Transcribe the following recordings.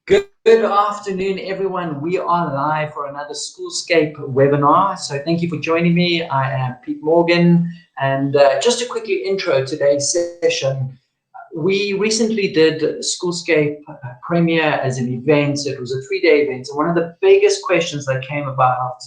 Good afternoon, everyone. We are live for another Schoolscape webinar. So thank you for joining me. I am Pete Morgan. And just to quickly intro today's session, we recently did Schoolscape Premier as an event. It was a 3-day event. And one of the biggest questions that came about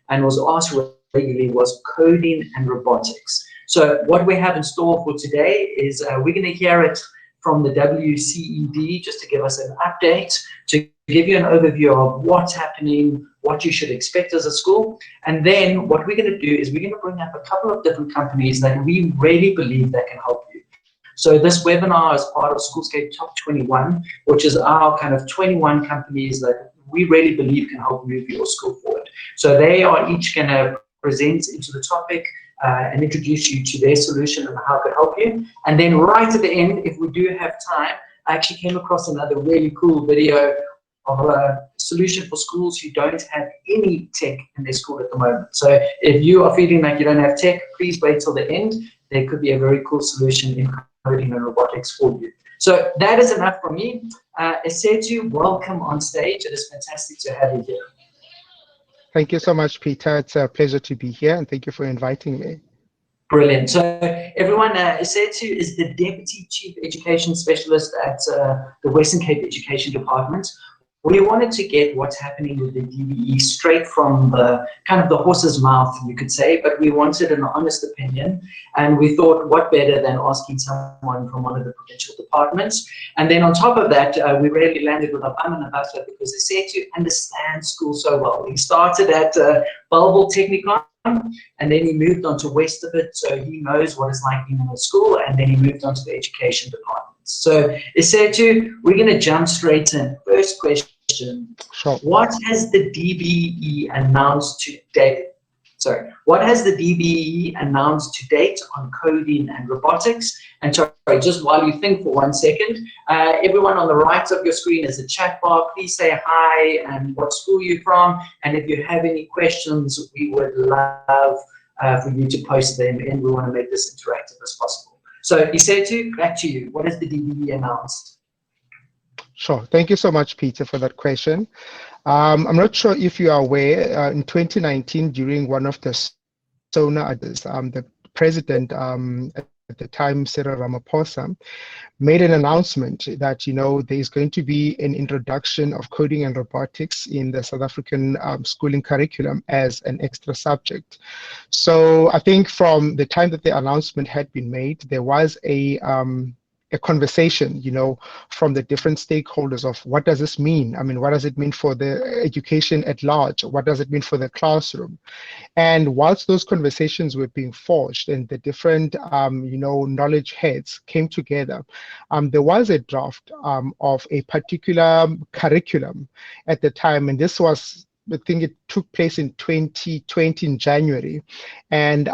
and was asked regularly was coding and robotics. So what we have in store for today is we're going to hear it from the WCED just to give us an update, to give you an overview of what's happening, what you should expect as a school. And then what we're going to do is we're going to bring up a couple of different companies that we really believe that can help you. So this webinar is part of Schoolscape Top 21, which is our kind of 21 companies that we really believe can help move your school forward. So they are each going to present into the topic and introduce you to their solution and how it could help you. And then right at the end, if we do have time, I actually came across another really cool video of a solution for schools who don't have any tech in their school at the moment. So if you are feeling like you don't have tech, please wait till the end. There could be a very cool solution in coding and robotics for you. So that is enough from me. Esetu, welcome on stage. It is fantastic to have you here. Thank you so much, Peter. It's a pleasure to be here, and thank you for inviting me. Brilliant. So everyone, Esetu is the Deputy Chief Education Specialist at the Western Cape Education Department. We wanted to get what's happening with the DBE straight from the kind of the horse's mouth, you could say, but we wanted an honest opinion. And we thought, what better than asking someone from one of the provincial departments? And then on top of that, we really landed with a bum and a butter because Esetu understands school so well. He started at Bellville Technikon, and then he moved on to west of it, so he knows what it's like being in a school, and then he moved on to the education department. So Esetu, we're going to jump straight in. First question. Sure. What has the DBE announced to date? Sorry, what has the DBE announced to date on coding and robotics? And sorry, just while you think for 1 second, everyone on the right of your screen is a chat bar. Please say hi and what school you're from. And if you have any questions, we would love for you to post them in. We want to make this interactive as possible. So Esetu, back to you. What has the DBE announced? Sure. Thank you so much, Peter, for that question. I'm not sure if you are aware, in 2019, during one of the SONA, the president at the time, Cyril Ramaphosa, made an announcement that, there is going to be an introduction of coding and robotics in the South African schooling curriculum as an extra subject. So I think from the time that the announcement had been made, there was a conversation, from the different stakeholders of what does this mean? I mean, what does it mean for the education at large? What does it mean for the classroom? And whilst those conversations were being forged and the different, knowledge heads came together, there was a draft of a particular curriculum at the time, and this was, I think it took place in 2020 in January. And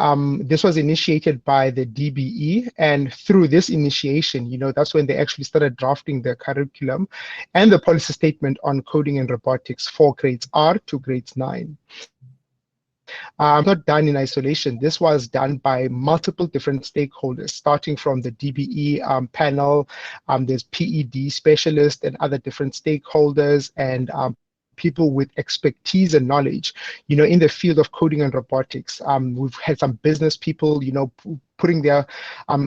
this was initiated by the DBE. And through this initiation, that's when they actually started drafting the curriculum and the policy statement on coding and robotics for grades R to grades 9. Not done in isolation. This was done by multiple different stakeholders, starting from the DBE panel. There's PED specialists and other different stakeholders, and people with expertise and knowledge, in the field of coding and robotics. We've had some business people, putting their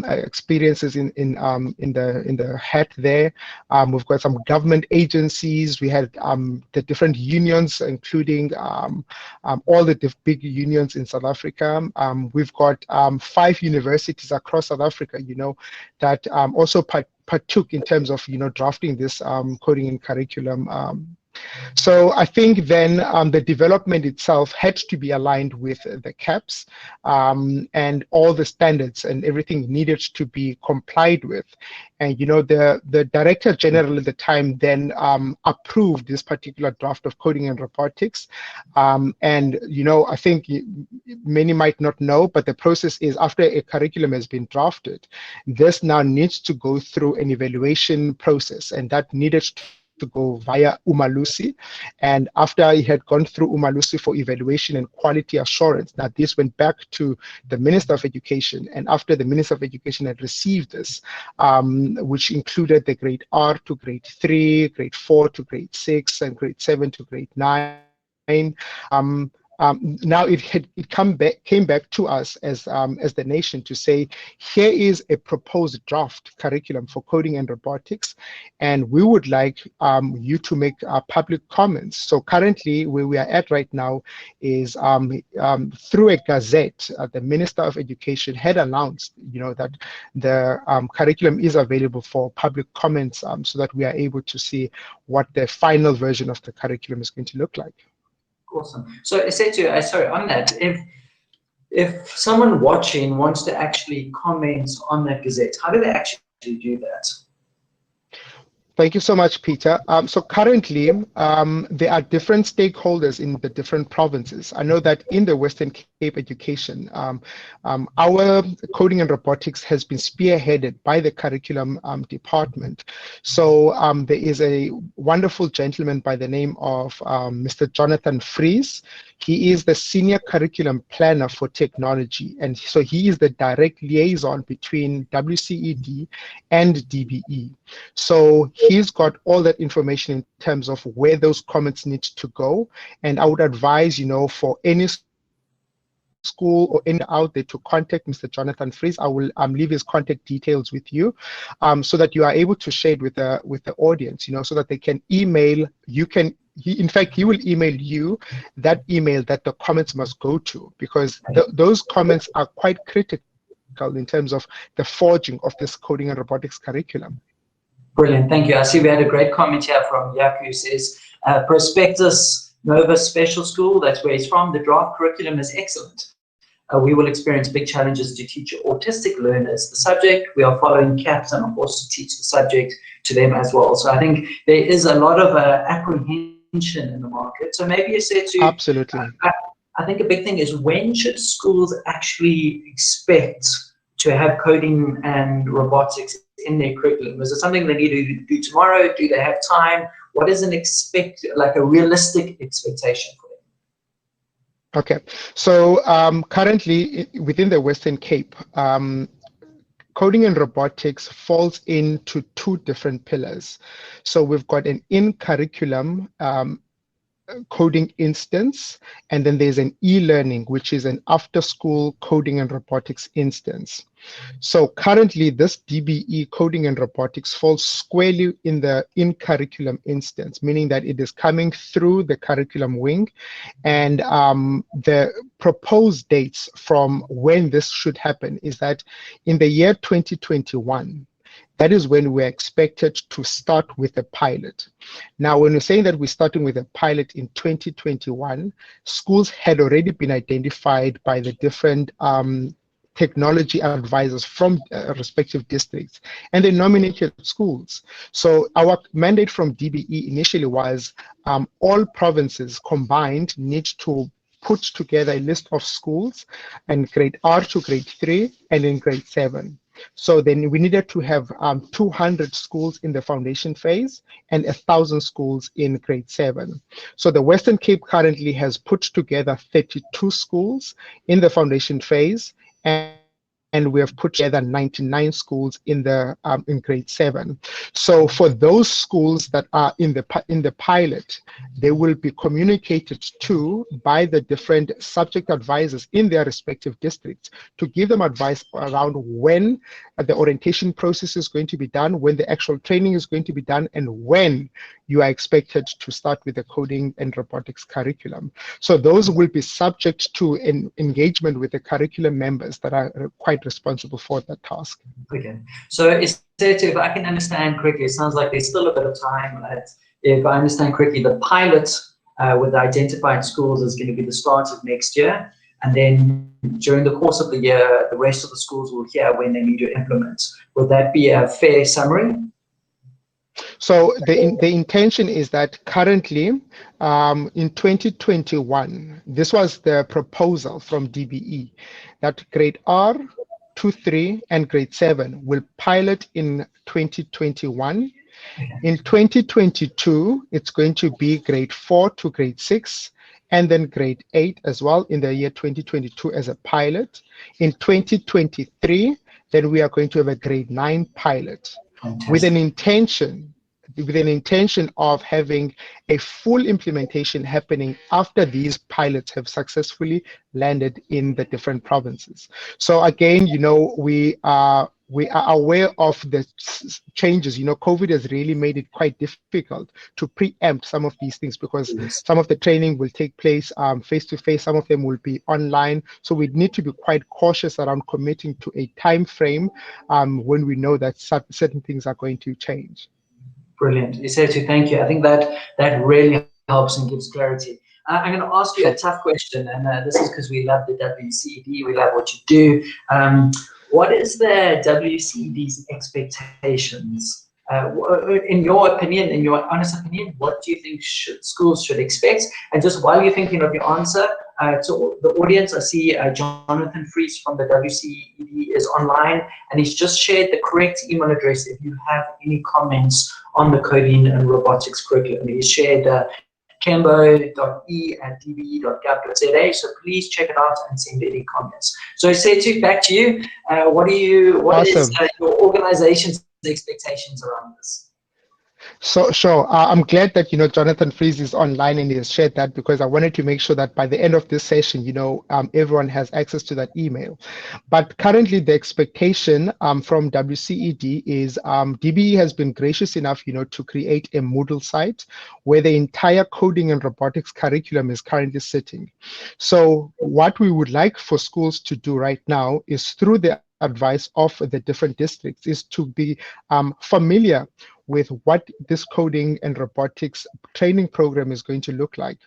experiences in the hat there. We've got some government agencies. We had the different unions, including all the big unions in South Africa. We've got 5 universities across South Africa, that also partook in terms of, drafting this coding and curriculum. So I think then the development itself had to be aligned with the CAPs and all the standards and everything needed to be complied with. And the Director General at the time then approved this particular draft of coding and robotics. And I think many might not know, but the process is after a curriculum has been drafted, this now needs to go through an evaluation process, and that needed to go via Umalusi. And after he had gone through Umalusi for evaluation and quality assurance, now this went back to the Minister of Education. And after the Minister of Education had received this, which included the grade R to grade 3, grade 4 to grade 6, and grade 7 to grade 9, now it came back to us as the nation to say, here is a proposed draft curriculum for coding and robotics, and we would like you to make public comments. So currently, where we are at right now is through a gazette, the Minister of Education had announced, that the curriculum is available for public comments, so that we are able to see what the final version of the curriculum is going to look like. Awesome. So, Setu, sorry, on that, if someone watching wants to actually comment on that gazette, how do they actually do that? Thank you so much, Peter. So currently, there are different stakeholders in the different provinces. I know that in the Western Cape education, our coding and robotics has been spearheaded by the curriculum department. So there is a wonderful gentleman by the name of Mr. Jonathan Fries. He is the senior curriculum planner for technology. And so he is the direct liaison between WCED and DBE. So he's got all that information in terms of where those comments need to go. And I would advise, for any school or any out there to contact Mr. Jonathan Fries. I will leave his contact details with you, so that you are able to share it with the audience, so that they can email. In fact, he will email you that email that the comments must go to, because those comments are quite critical in terms of the forging of this coding and robotics curriculum. Brilliant, thank you. I see we had a great comment here from Yaku, who says, Prospectus Nova Special School, that's where he's from, the draft curriculum is excellent. We will experience big challenges to teach autistic learners the subject. We are following CAPS and of course to teach the subject to them as well. So I think there is a lot of apprehension in the market. So maybe you said to... Absolutely. I think a big thing is, when should schools actually expect to have coding and robotics in their curriculum? Is it something they need to do tomorrow? Do they have time? What is a realistic expectation for them? Okay, so currently within the Western Cape, coding and robotics falls into two different pillars. So we've got an in-curriculum coding instance, and then there's an e-learning, which is an after-school coding and robotics instance. So currently, this DBE coding and robotics falls squarely in the in-curriculum instance, meaning that it is coming through the curriculum wing, and the proposed dates from when this should happen is that in the year 2021, that is when we're expected to start with a pilot. Now, when we're saying that we're starting with a pilot in 2021, schools had already been identified by the different technology advisors from respective districts, and they nominated schools. So our mandate from DBE initially was all provinces combined need to put together a list of schools in grade R to grade 3 and in grade 7. So then we needed to have 200 schools in the foundation phase and 1,000 schools in grade 7. So the Western Cape currently has put together 32 schools in the foundation phase, and we have put together 99 schools in the in grade 7. So for those schools that are in the pilot, they will be communicated to by the different subject advisors in their respective districts to give them advice around when the orientation process is going to be done, when the actual training is going to be done, and when you are expected to start with the coding and robotics curriculum. So those will be subject to an engagement with the curriculum members that are quite responsible for that task. Okay, so if I can understand correctly, it sounds like there's still a bit of time. If I understand correctly, the pilot with the identified schools is going to be the start of next year, and then during the course of the year, the rest of the schools will hear when they need to implement. Would that be a fair summary? So the intention is that currently in 2021, this was the proposal from DBE, that grade R, 2, 3, and grade 7 will pilot in 2021, In 2022, it's going to be grade 4 to grade 6, and then grade 8 as well in the year 2022 as a pilot. In 2023, then we are going to have a grade 9 pilot with an intention of having a full implementation happening after these pilots have successfully landed in the different provinces. So again, we are aware of the changes. COVID has really made it quite difficult to preempt some of these things, because some of the training will take place face-to-face, some of them will be online. So we need to be quite cautious around committing to a time frame when we know that certain things are going to change. Brilliant. Isetu, thank you. I think that really helps and gives clarity. I'm going to ask you a tough question, and this is because we love the WCED, we love what you do. What is the WCED's expectations? In your opinion, in your honest opinion, what do you think schools should expect? And just while you're thinking of your answer, to the audience, I see Jonathan Fries from the WCED is online, and he's just shared the correct email address if you have any comments on the coding and robotics curriculum. He's shared kembo.e@dbe.gov.za, so please check it out and send any comments. So Setu, back to you. What is your organization's expectations around this? So sure, I'm glad that Jonathan Fries is online and he has shared that, because I wanted to make sure that by the end of this session, everyone has access to that email. But currently, the expectation from WCED is DBE has been gracious enough, to create a Moodle site where the entire coding and robotics curriculum is currently sitting. So what we would like for schools to do right now is, through the advice of the different districts, is to be familiar with what this coding and robotics training program is going to look like.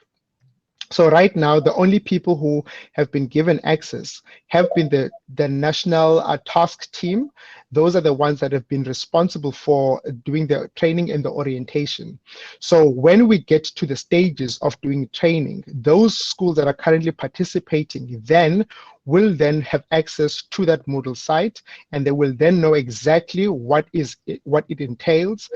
So right now, the only people who have been given access have been the national task team. Those are the ones that have been responsible for doing the training and the orientation. So when we get to the stages of doing training, those schools that are currently participating will then have access to that Moodle site, and they will then know exactly what it entails,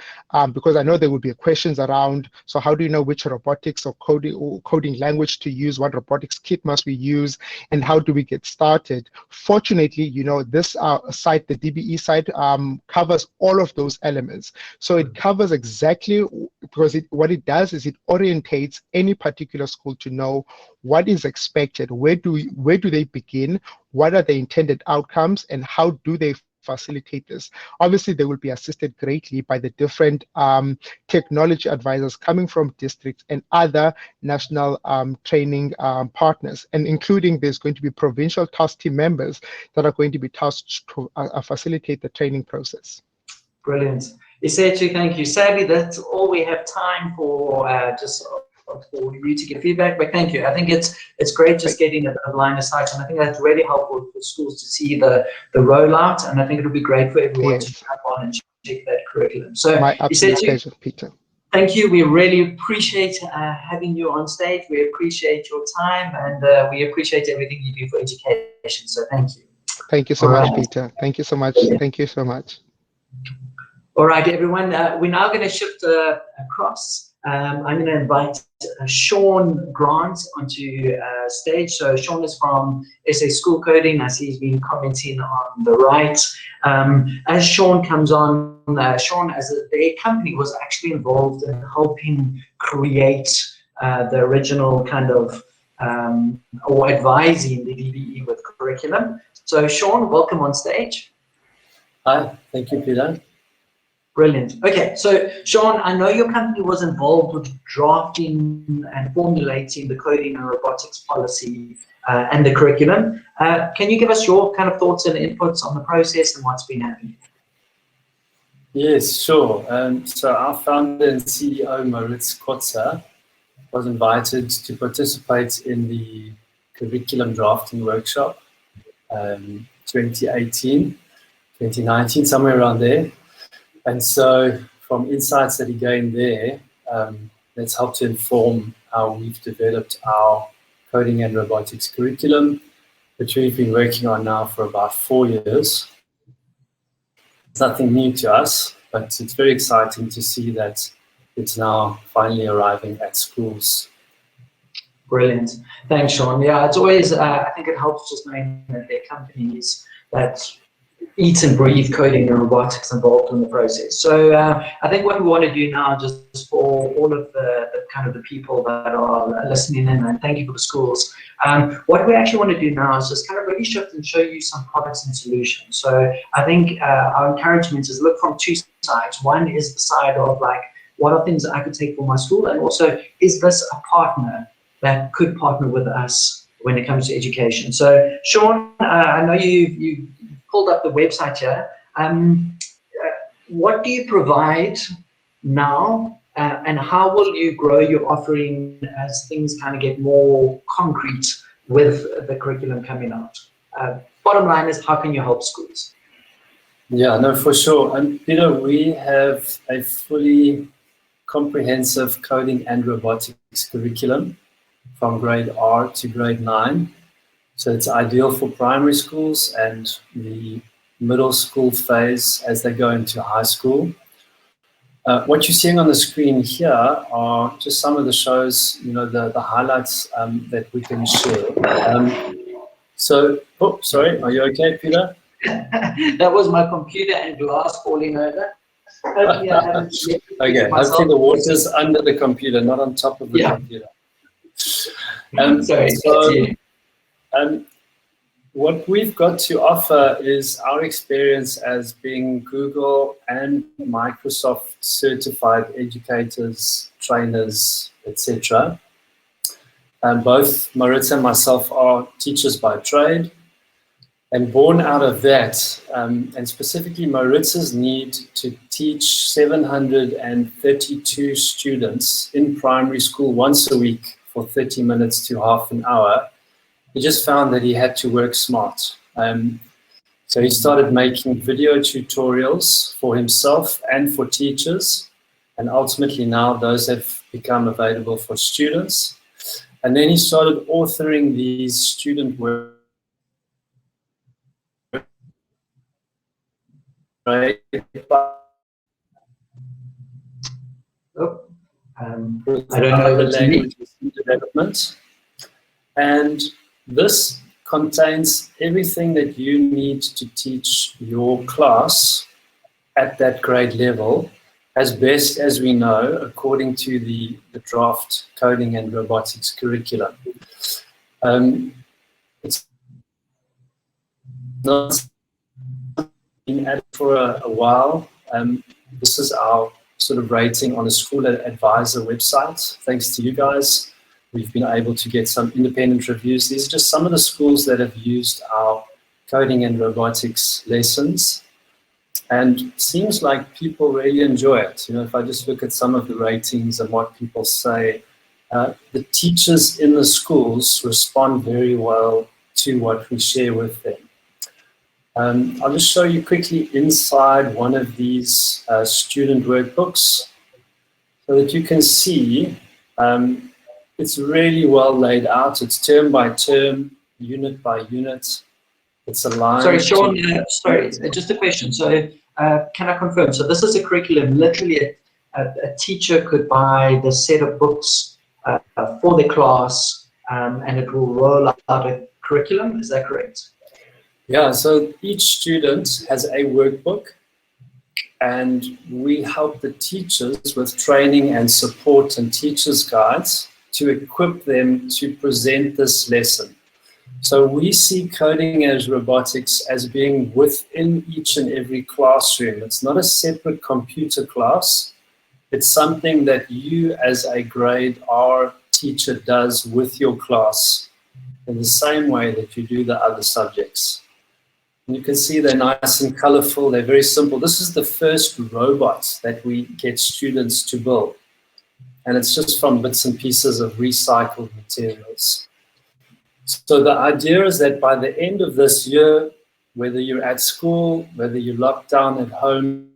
because I know there will be questions around, so how do you know which robotics or coding language to use, what robotics kit must we use, and how do we get started? Fortunately, this site, the DBE site, covers all of those elements. So it covers exactly, because what it does is it orientates any particular school to know what is expected, where do they begin, what are the intended outcomes, and how do they facilitate this. Obviously, they will be assisted greatly by the different technology advisors coming from districts and other national training partners, and including there's going to be provincial task team members that are going to be tasked to facilitate the training process. Brilliant. Isetu, thank you. Sadly, that's all we have time for, just for you to give feedback, but thank you. I think it's great just getting a line of sight, and I think that's really helpful for schools to see the rollout, and I think it'll be great for everyone to jump on and check that curriculum. So my absolute pleasure, Peter. Thank you. We really appreciate having you on stage. We appreciate your time, and we appreciate everything you do for education. So thank you. Thank you so much, Peter. Thank you so much. Thank you so much. All right, everyone. We're now going to shift across. I'm going to invite Sean Grant onto stage. So Sean is from SA SchoolCoding. I see he's been commenting on the right. As Sean comes on, Sean, as their company, was actually involved in helping create the original kind of or advising the DBE with curriculum. So Sean, welcome on stage. Hi, thank you, Peter. Brilliant. Okay, so Sean, I know your company was involved with drafting and formulating the coding and robotics policy and the curriculum. Can you give us your kind of thoughts and inputs on the process and what's been happening? Yes, sure. So our founder and CEO, Moritz Kotzer, was invited to participate in the curriculum drafting workshop 2018, 2019, somewhere around there. And so from insights that he gained there, that's helped to inform how we've developed our coding and robotics curriculum, which we've been working on now for about 4 years. It's nothing new to us. but it's very exciting to see that it's now finally arriving at schools. Brilliant. Thanks, Sean. Yeah, it's always, I think it helps just knowing that there are companies that eat and breathe coding and robotics involved in the process. So I think what we want to do now, just for all of the kind of the people that are listening in, and thank you for the schools, what we actually want to do now is just kind of really shift and show you some products and solutions. So I think our encouragement is look from two sides. One is the side of like, what are things that I could take for my school? And also, is this a partner that could partner with us when it comes to education? So Sean, I know you pulled up the website here. What do you provide now, and how will you grow your offering as things kind of get more concrete with the curriculum coming out? Bottom line is, how can you help schools? Yeah, no, for sure. And we have a fully comprehensive coding and robotics curriculum from grade R to grade 9. So it's ideal for primary schools and the middle school phase as they go into high school. What you're seeing on the screen here are just some of the shows, the highlights that we can share. Sorry, are you okay, Peter? That was my computer and glass falling over. Okay, hopefully the water's under the computer, not on top of the computer. Sorry. What we've got to offer is our experience as being Google and Microsoft certified educators, trainers, etc. Both Maritza and myself are teachers by trade, and born out of that, and specifically Maritza's need to teach 732 students in primary school once a week for 30 minutes to half an hour, he just found that he had to work smart. So he started making video tutorials for himself and for teachers, and ultimately now those have become available for students. And then he started authoring these student work. I don't know the language development, and this contains everything that you need to teach your class at that grade level, as best as we know, according to the draft coding and robotics curriculum. It's not been added for a while. This is our sort of rating on the SchoolAdvisor website. Thanks to you guys, we've been able to get some independent reviews. These are just some of the schools that have used our coding and robotics lessons, and it seems like people really enjoy it. If I just look at some of the ratings and what people say, the teachers in the schools respond very well to what we share with them. I'll just show you quickly inside one of these student workbooks so that you can see it's really well laid out. It's term by term, unit by unit. It's aligned. Sorry, Sean, just a question. So can I confirm? So this is a curriculum, literally a teacher could buy the set of books for the class and it will roll out a curriculum, is that correct? Yeah, so each student has a workbook, and we help the teachers with training and support and teachers' guides to equip them to present this lesson. So we see coding as robotics as being within each and every classroom. It's not a separate computer class. It's something that you as a grade R teacher does with your class in the same way that you do the other subjects. And you can see they're nice and colorful. They're very simple. This is the first robot that we get students to build. And it's just from bits and pieces of recycled materials. So the idea is that by the end of this year, whether you're at school, whether you're locked down at home,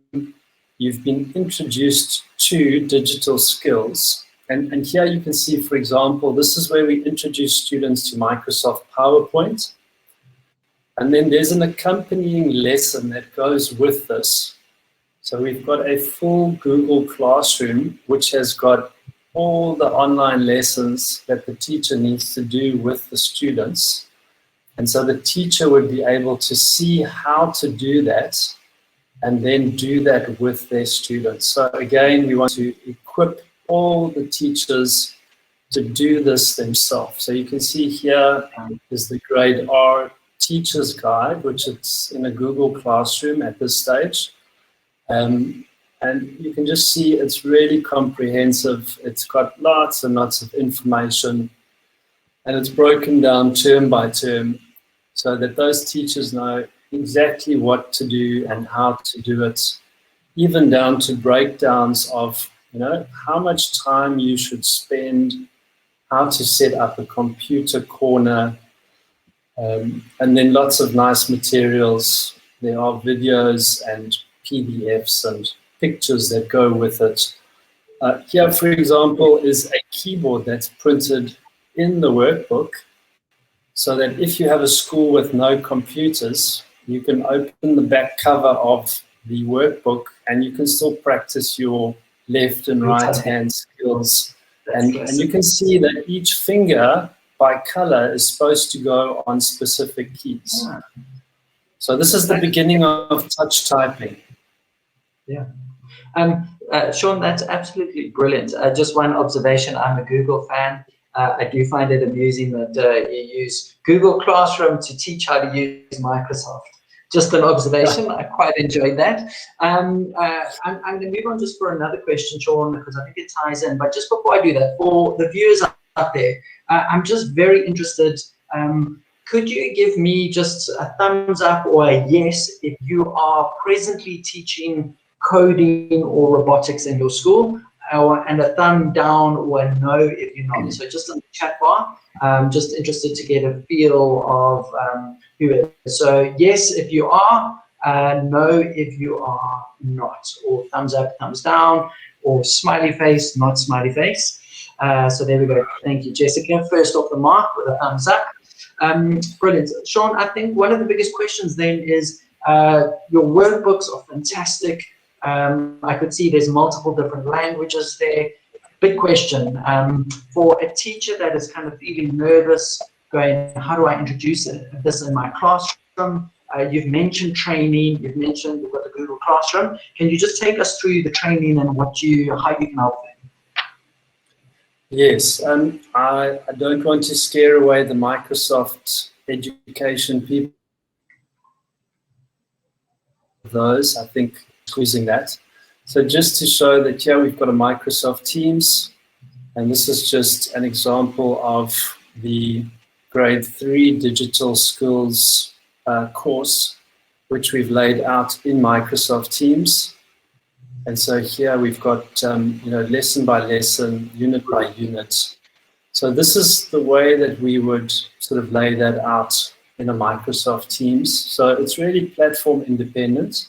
you've been introduced to digital skills. And here you can see, for example, this is where we introduce students to Microsoft PowerPoint. And then there's an accompanying lesson that goes with this. So we've got a full Google Classroom, which has got all the online lessons that the teacher needs to do with the students. And so the teacher would be able to see how to do that and then do that with their students. So again, we want to equip all the teachers to do this themselves. So you can see here is the grade R teacher's guide, which is in a Google Classroom at this stage. And you can just see it's really comprehensive. It's got lots and lots of information, and it's broken down term by term so that those teachers know exactly what to do and how to do it, even down to breakdowns of, you know, how much time you should spend, how to set up a computer corner, and then lots of nice materials. There are videos and PDFs and pictures that go with it. Here, for example, is a keyboard that's printed in the workbook, so that if you have a school with no computers, you can open the back cover of the workbook and you can still practice your left and right hand skills. And you can see that each finger by color is supposed to go on specific keys. So this is the beginning of touch typing. Yeah. Sean, that's absolutely brilliant. Just one observation, I'm a Google fan. I do find it amusing that you use Google Classroom to teach how to use Microsoft. Just an observation. I quite enjoyed that. I'm going to move on just for another question, Sean, because I think it ties in. But just before I do that, for the viewers out there, I'm just very interested. Could you give me just a thumbs up or a yes if you are presently teaching coding or robotics in your school, and a thumb down or a no if you're not. So just on the chat bar, just interested to get a feel of who it is. So yes if you are, no if you are not, or thumbs up, thumbs down, or smiley face, not smiley face. So there we go. Thank you, Jessica. First off the mark with a thumbs up. Brilliant. Sean, I think one of the biggest questions then is your workbooks are fantastic. I could see there's multiple different languages there. Big question for a teacher that is kind of feeling nervous, going, how do I introduce this in my classroom? You've mentioned training, you've mentioned you've got the Google Classroom. Can you just take us through the training and how you can help them? Yes, I don't want to scare away the Microsoft education people. Those, I think, squeezing that. So just to show that here we've got a Microsoft Teams, and this is just an example of the grade 3 digital skills course, which we've laid out in Microsoft Teams. And so here we've got lesson by lesson, unit by unit. So this is the way that we would sort of lay that out in a Microsoft Teams. So it's really platform independent.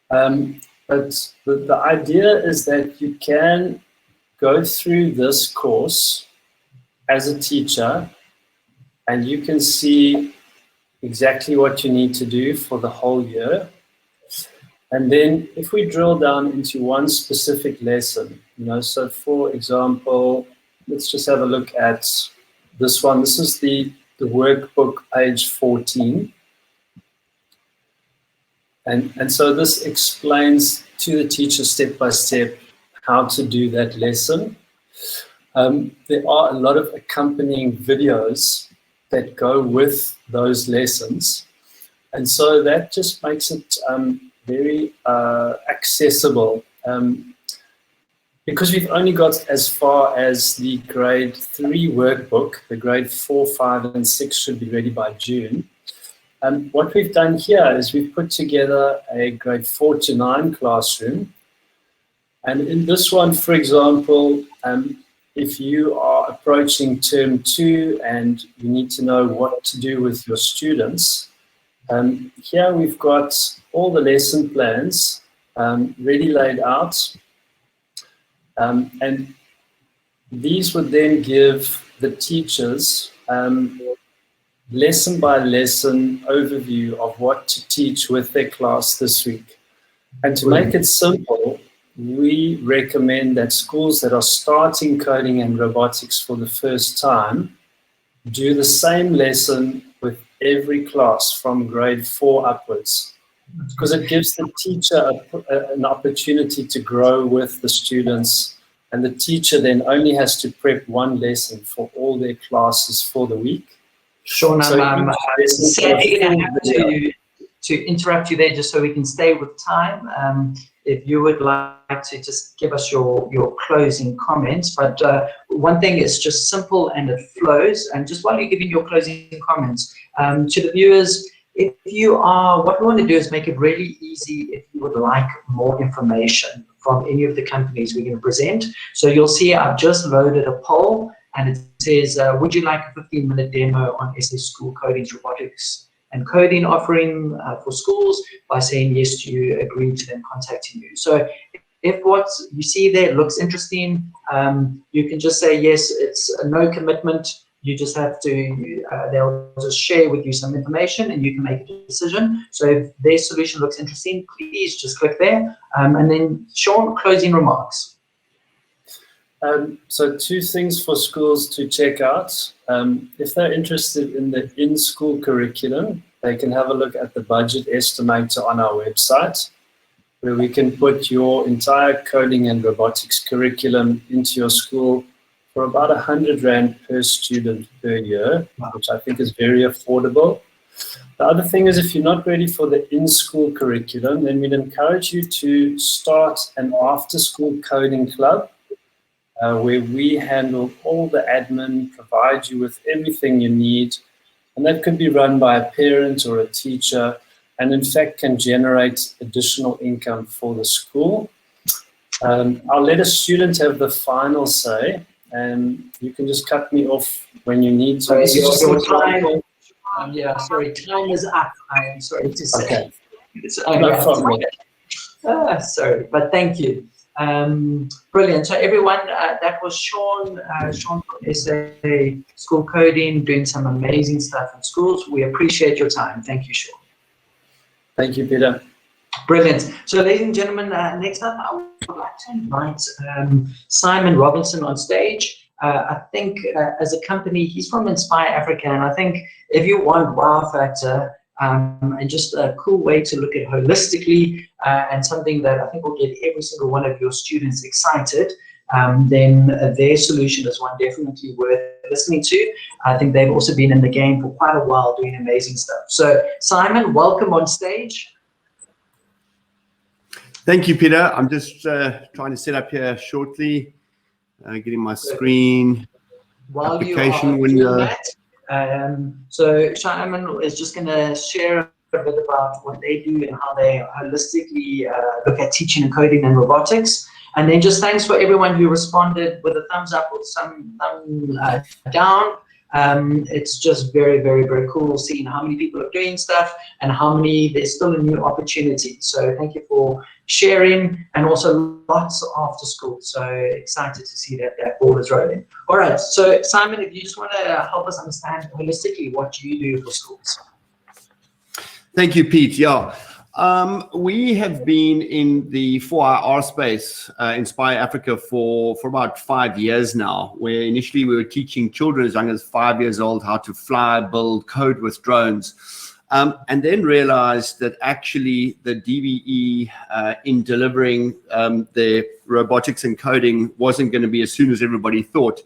But the idea is that you can go through this course as a teacher and you can see exactly what you need to do for the whole year. And then if we drill down into one specific lesson, so for example, let's just have a look at this one. This is the workbook, page 14. And so this explains to the teacher step by step how to do that lesson. There are a lot of accompanying videos that go with those lessons. And so that just makes it very accessible. Because we've only got as far as the grade 3 workbook, the grade 4, 5, and 6 should be ready by June. What we've done here is we've put together a grade 4 to 9 classroom. And in this one, for example, if you are approaching term 2 and you need to know what to do with your students, here we've got all the lesson plans ready laid out. And these would then give the teachers lesson by lesson overview of what to teach with their class this week. And to make it simple, we recommend that schools that are starting coding and robotics for the first time do the same lesson with every class from grade 4 upwards, because it gives the teacher an opportunity to grow with the students, and the teacher then only has to prep one lesson for all their classes for the week. Sean, So I'm sadly going to have to interrupt you there just so we can stay with time. If you would like to just give us your closing comments, but one thing is just simple and it flows. And just while you're giving your closing comments to the viewers, if you are, what we want to do is make it really easy if you would like more information from any of the companies we're going to present. So you'll see I've just loaded a poll and it says, would you like a 15-minute demo on SA SchoolCoding's robotics and coding offering for schools? By saying yes to you, agree to them contacting you. So if what you see there looks interesting, you can just say yes. It's no commitment. You just have to, they'll just share with you some information and you can make a decision. So if their solution looks interesting, please just click there. And then Sean, closing remarks. So 2 things for schools to check out. If they're interested in the in-school curriculum, they can have a look at the budget estimator on our website, where we can put your entire coding and robotics curriculum into your school for about 100 Rand per student per year, which I think is very affordable. The other thing is, if you're not ready for the in-school curriculum, then we'd encourage you to start an after-school coding club, where we handle all the admin, provide you with everything you need, and that could be run by a parent or a teacher, and in fact can generate additional income for the school. I'll let a student have the final say, and you can just cut me off when you need to. Your time, yeah, sorry, time is up. I am sorry to say. Okay. No problem. Sorry, but thank you. Brilliant. So everyone, that was Sean. Sean from SA SchoolCoding, doing some amazing stuff in schools. We appreciate your time. Thank you, Sean. Thank you, Peter. Brilliant. So ladies and gentlemen, next up, I would like to invite Simon Robinson on stage. I think as a company, he's from Inspire Africa, and I think if you want wow factor, and just a cool way to look at holistically, and something that I think will get every single one of your students excited, then their solution is one definitely worth listening to. I think they've also been in the game for quite a while doing amazing stuff. So Simon, welcome on stage. Thank you, Peter. I'm just trying to set up here shortly, getting my screen While application you are window. doing that, so Simon is just going to share a bit about what they do and how they holistically look at teaching and coding and robotics. And then just thanks for everyone who responded with a thumbs up or some thumb down. It's just very, very, very cool seeing how many people are doing stuff and how many there's still a new opportunity. So thank you for sharing, and also lots after school. So excited to see that ball is rolling. All right, so Simon, if you just want to help us understand holistically what you do for schools. Thank you, Pete. Yeah, we have been in the 4IR space, Inspire Africa, for about 5 years now, where initially we were teaching children as young as 5 years old how to fly, build, code with drones. And then realized that actually the DBE in delivering the robotics and coding wasn't going to be as soon as everybody thought.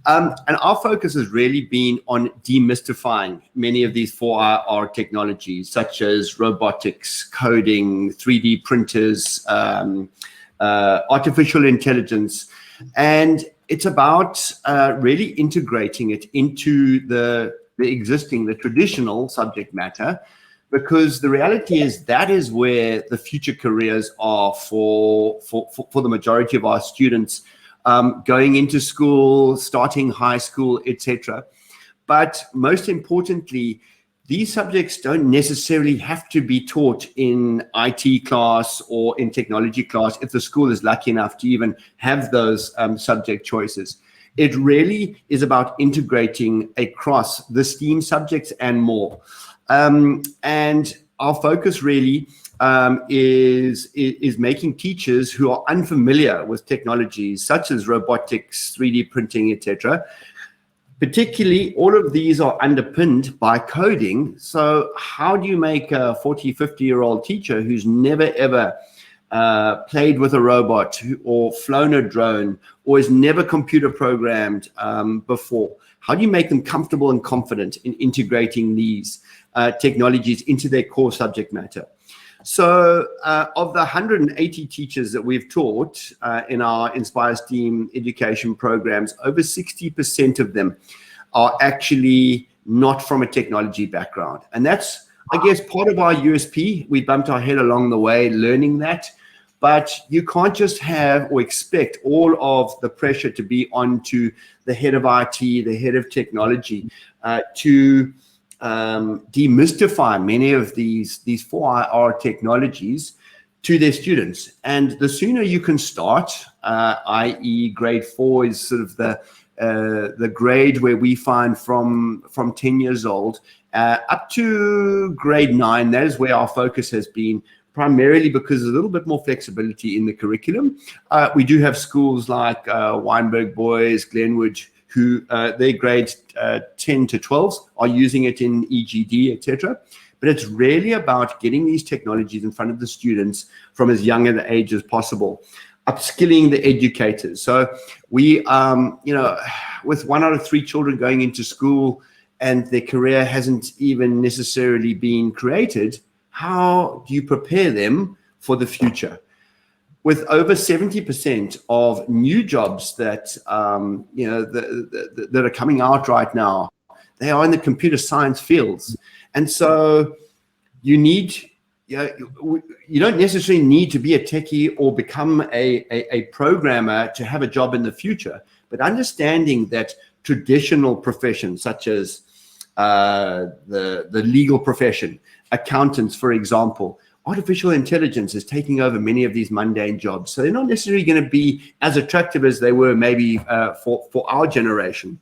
And our focus has really been on demystifying many of these 4IR technologies, such as robotics, coding, 3D printers, artificial intelligence. And it's about really integrating it into the traditional subject matter, because the reality is that is where the future careers are for the majority of our students, going into school, starting high school, etc. But most importantly, these subjects don't necessarily have to be taught in IT class or in technology class if the school is lucky enough to even have those subject choices. It really is about integrating across the STEAM subjects and more. And our focus really is making teachers who are unfamiliar with technologies such as robotics, 3D printing, etc. Particularly, all of these are underpinned by coding. So how do you make a 40, 50-year-old teacher who's never, ever played with a robot or flown a drone or is never computer programmed before? How do you make them comfortable and confident in integrating these technologies into their core subject matter? So of the 180 teachers that we've taught in our Inspire STEAM education programs, over 60% of them are actually not from a technology background. And that's, I guess, part of our USP. We bumped our head along the way learning that. But you can't just have or expect all of the pressure to be onto the head of IT, the head of technology, to demystify many of these 4IR technologies to their students. And the sooner you can start, i.e. grade 4 is sort of the grade where we find from 10 years old up to grade 9, that is where our focus has been, primarily because there's a little bit more flexibility in the curriculum. We do have schools like Weinberg Boys, Glenwood, who their grades 10 to 12s are using it in EGD, etc. But it's really about getting these technologies in front of the students from as young an age as possible, upskilling the educators. So we, with 1 out of 3 children going into school and their career hasn't even necessarily been created, how do you prepare them for the future? With over 70% of new jobs that that are coming out right now, they are in the computer science fields, and so you need, you don't necessarily need to be a techie or become a programmer to have a job in the future. But understanding that traditional professions such as the legal profession, accountants, for example, artificial intelligence is taking over many of these mundane jobs. So they're not necessarily going to be as attractive as they were maybe for our generation.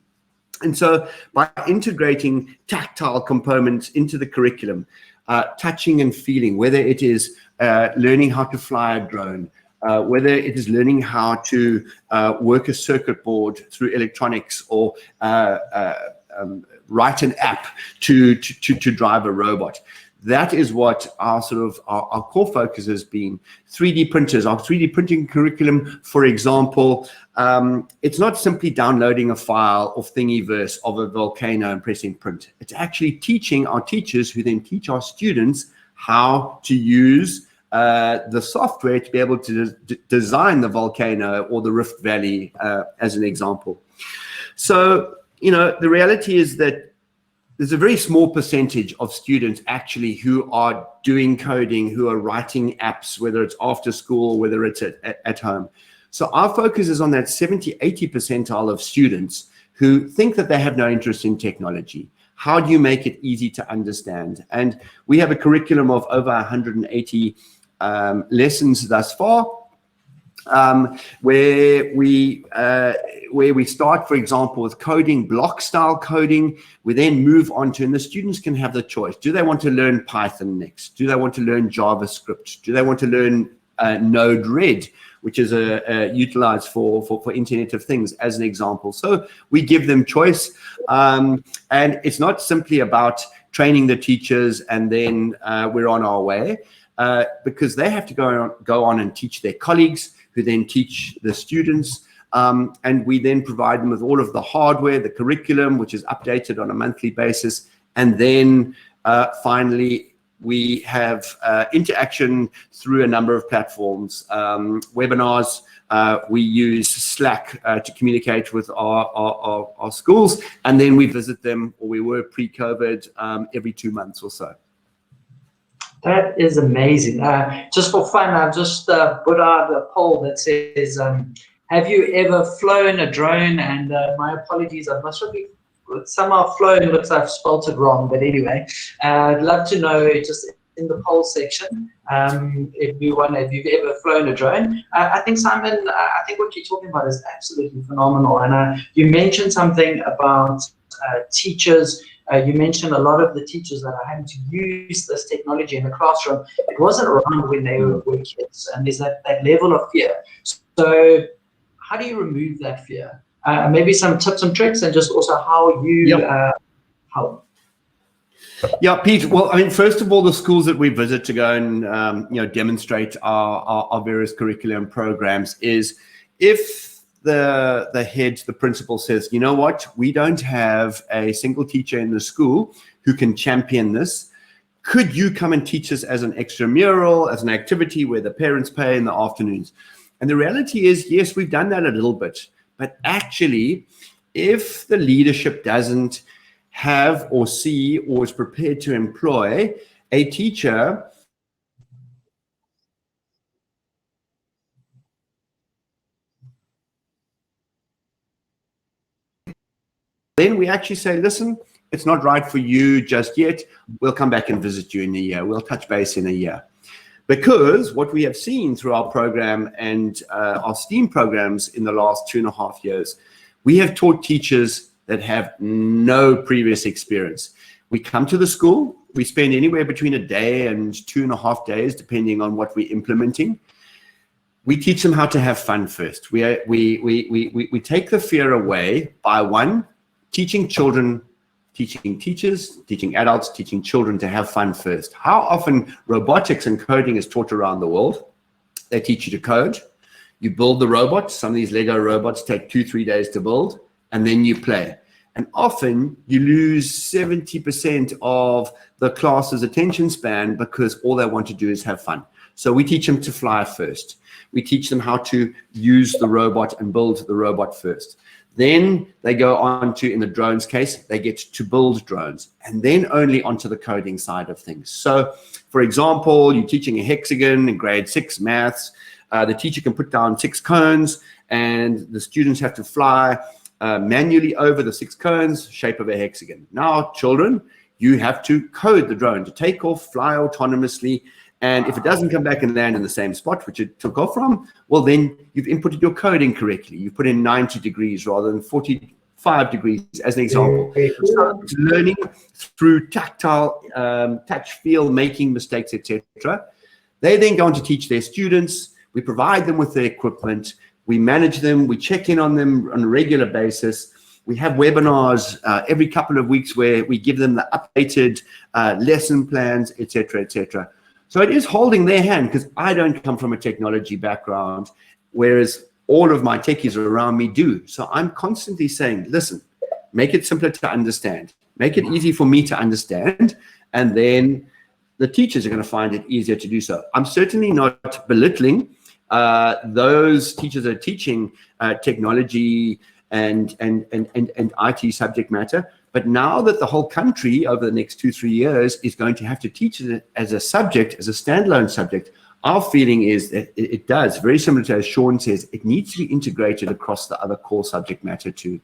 And so by integrating tactile components into the curriculum, touching and feeling, whether it is learning how to fly a drone, whether it is learning how to work a circuit board through electronics or write an app to drive a robot. That is what our our core focus has been. 3D printers, our 3D printing curriculum, for example, it's not simply downloading a file of Thingiverse of a volcano and pressing print. It's actually teaching our teachers, who then teach our students how to use the software to be able to design the volcano or the Rift Valley, as an example. So, the reality is that there's a very small percentage of students actually who are doing coding, who are writing apps, whether it's after school, whether it's at home. So our focus is on that 70, 80 percentile of students who think that they have no interest in technology. How do you make it easy to understand? And we have a curriculum of over 180 lessons thus far, where we start, for example, with coding, block style coding. We then move on to, and the students can have the choice. Do they want to learn Python next? Do they want to learn JavaScript? Do they want to learn Node-RED, which is utilized for Internet of Things, as an example? So we give them choice, and it's not simply about training the teachers and then we're on our way, because they have to go on and teach their colleagues, who then teach the students, and we then provide them with all of the hardware, the curriculum, which is updated on a monthly basis, and then finally we have interaction through a number of platforms, webinars. We use Slack to communicate with our schools, and then we visit them, or we were pre-COVID, every 2 months or so. That is amazing. Just for fun, I've just put out a poll that says, have you ever flown a drone? And my apologies, I must have somehow flown, looks like I've spelled it wrong, but anyway, I'd love to know, just in the poll section, if you've ever flown a drone. I think, Simon, I think what you're talking about is absolutely phenomenal. And you mentioned something about teachers You mentioned a lot of the teachers that are having to use this technology in the classroom. It wasn't around when they were kids, and there's that level of fear. So how do you remove that fear? Maybe some tips and tricks, and just also how you help. Yeah, Pete. Well, I mean, first of all, the schools that we visit to go and demonstrate our various curriculum programs is if the head, the principal says, you know what, we don't have a single teacher in the school who can champion this. Could you come and teach us as an extramural, as an activity where the parents pay in the afternoons? And the reality is, yes, we've done that a little bit, but actually, if the leadership doesn't have or see or is prepared to employ a teacher then we actually say, listen, it's not right for you just yet. We'll come back and visit you in a year. We'll touch base in a year. Because what we have seen through our program and our STEAM programs in the last 2.5 years, we have taught teachers that have no previous experience. We come to the school, we spend anywhere between a day and 2.5 days, depending on what we're implementing. We teach them how to have fun first. We take the fear away by one, teaching children, teaching teachers, teaching adults, teaching children to have fun first. How often robotics and coding is taught around the world? They teach you to code. You build the robot. Some of these Lego robots take 2-3 days to build, and then you play. And often you lose 70% of the class's attention span because all they want to do is have fun. So we teach them to fly first. We teach them how to use the robot and build the robot first. Then they go on to, in the drones case, they get to build drones, and then only onto the coding side of things. So, for example, you're teaching a hexagon in grade 6 maths. The teacher can put down 6 cones, and the students have to fly manually over the 6 cones, shape of a hexagon. Now, children, you have to code the drone to take off, fly autonomously. And if it doesn't come back and land in the same spot which it took off from, well, then you've inputted your code incorrectly. You put in 90 degrees rather than 45 degrees, as an example. So it's learning through tactile, touch, feel, making mistakes, etc. They then go on to teach their students. We provide them with the equipment. We manage them. We check in on them on a regular basis. We have webinars every couple of weeks where we give them the updated lesson plans, etc., etc. So it is holding their hand, because I don't come from a technology background, whereas all of my techies around me do. So I'm constantly saying, listen, make it simpler to understand. Make it easy for me to understand. And then the teachers are going to find it easier to do so. I'm certainly not belittling those teachers that are teaching technology and IT subject matter. But now that the whole country over the next 2-3 years is going to have to teach it as a subject, as a standalone subject, our feeling is that it does, very similar to as Sean says, it needs to be integrated across the other core subject matter too.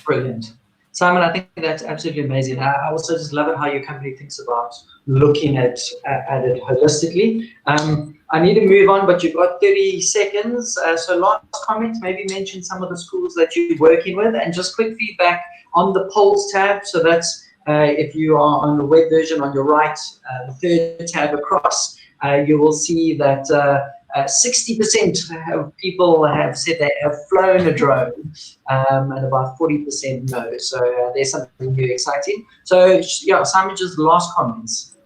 Brilliant. Simon, I think that's absolutely amazing. I also just love it how your company thinks about looking at it holistically. I need to move on, but you've got 30 seconds. So last comment, maybe mention some of the schools that you're working with, and just quick feedback on the polls tab. So that's if you are on the web version on your right, the 3rd tab across, you will see that 60% of people have said they have flown a drone, and about 40% no. So there's something new exciting. So yeah, Simon, just last comments.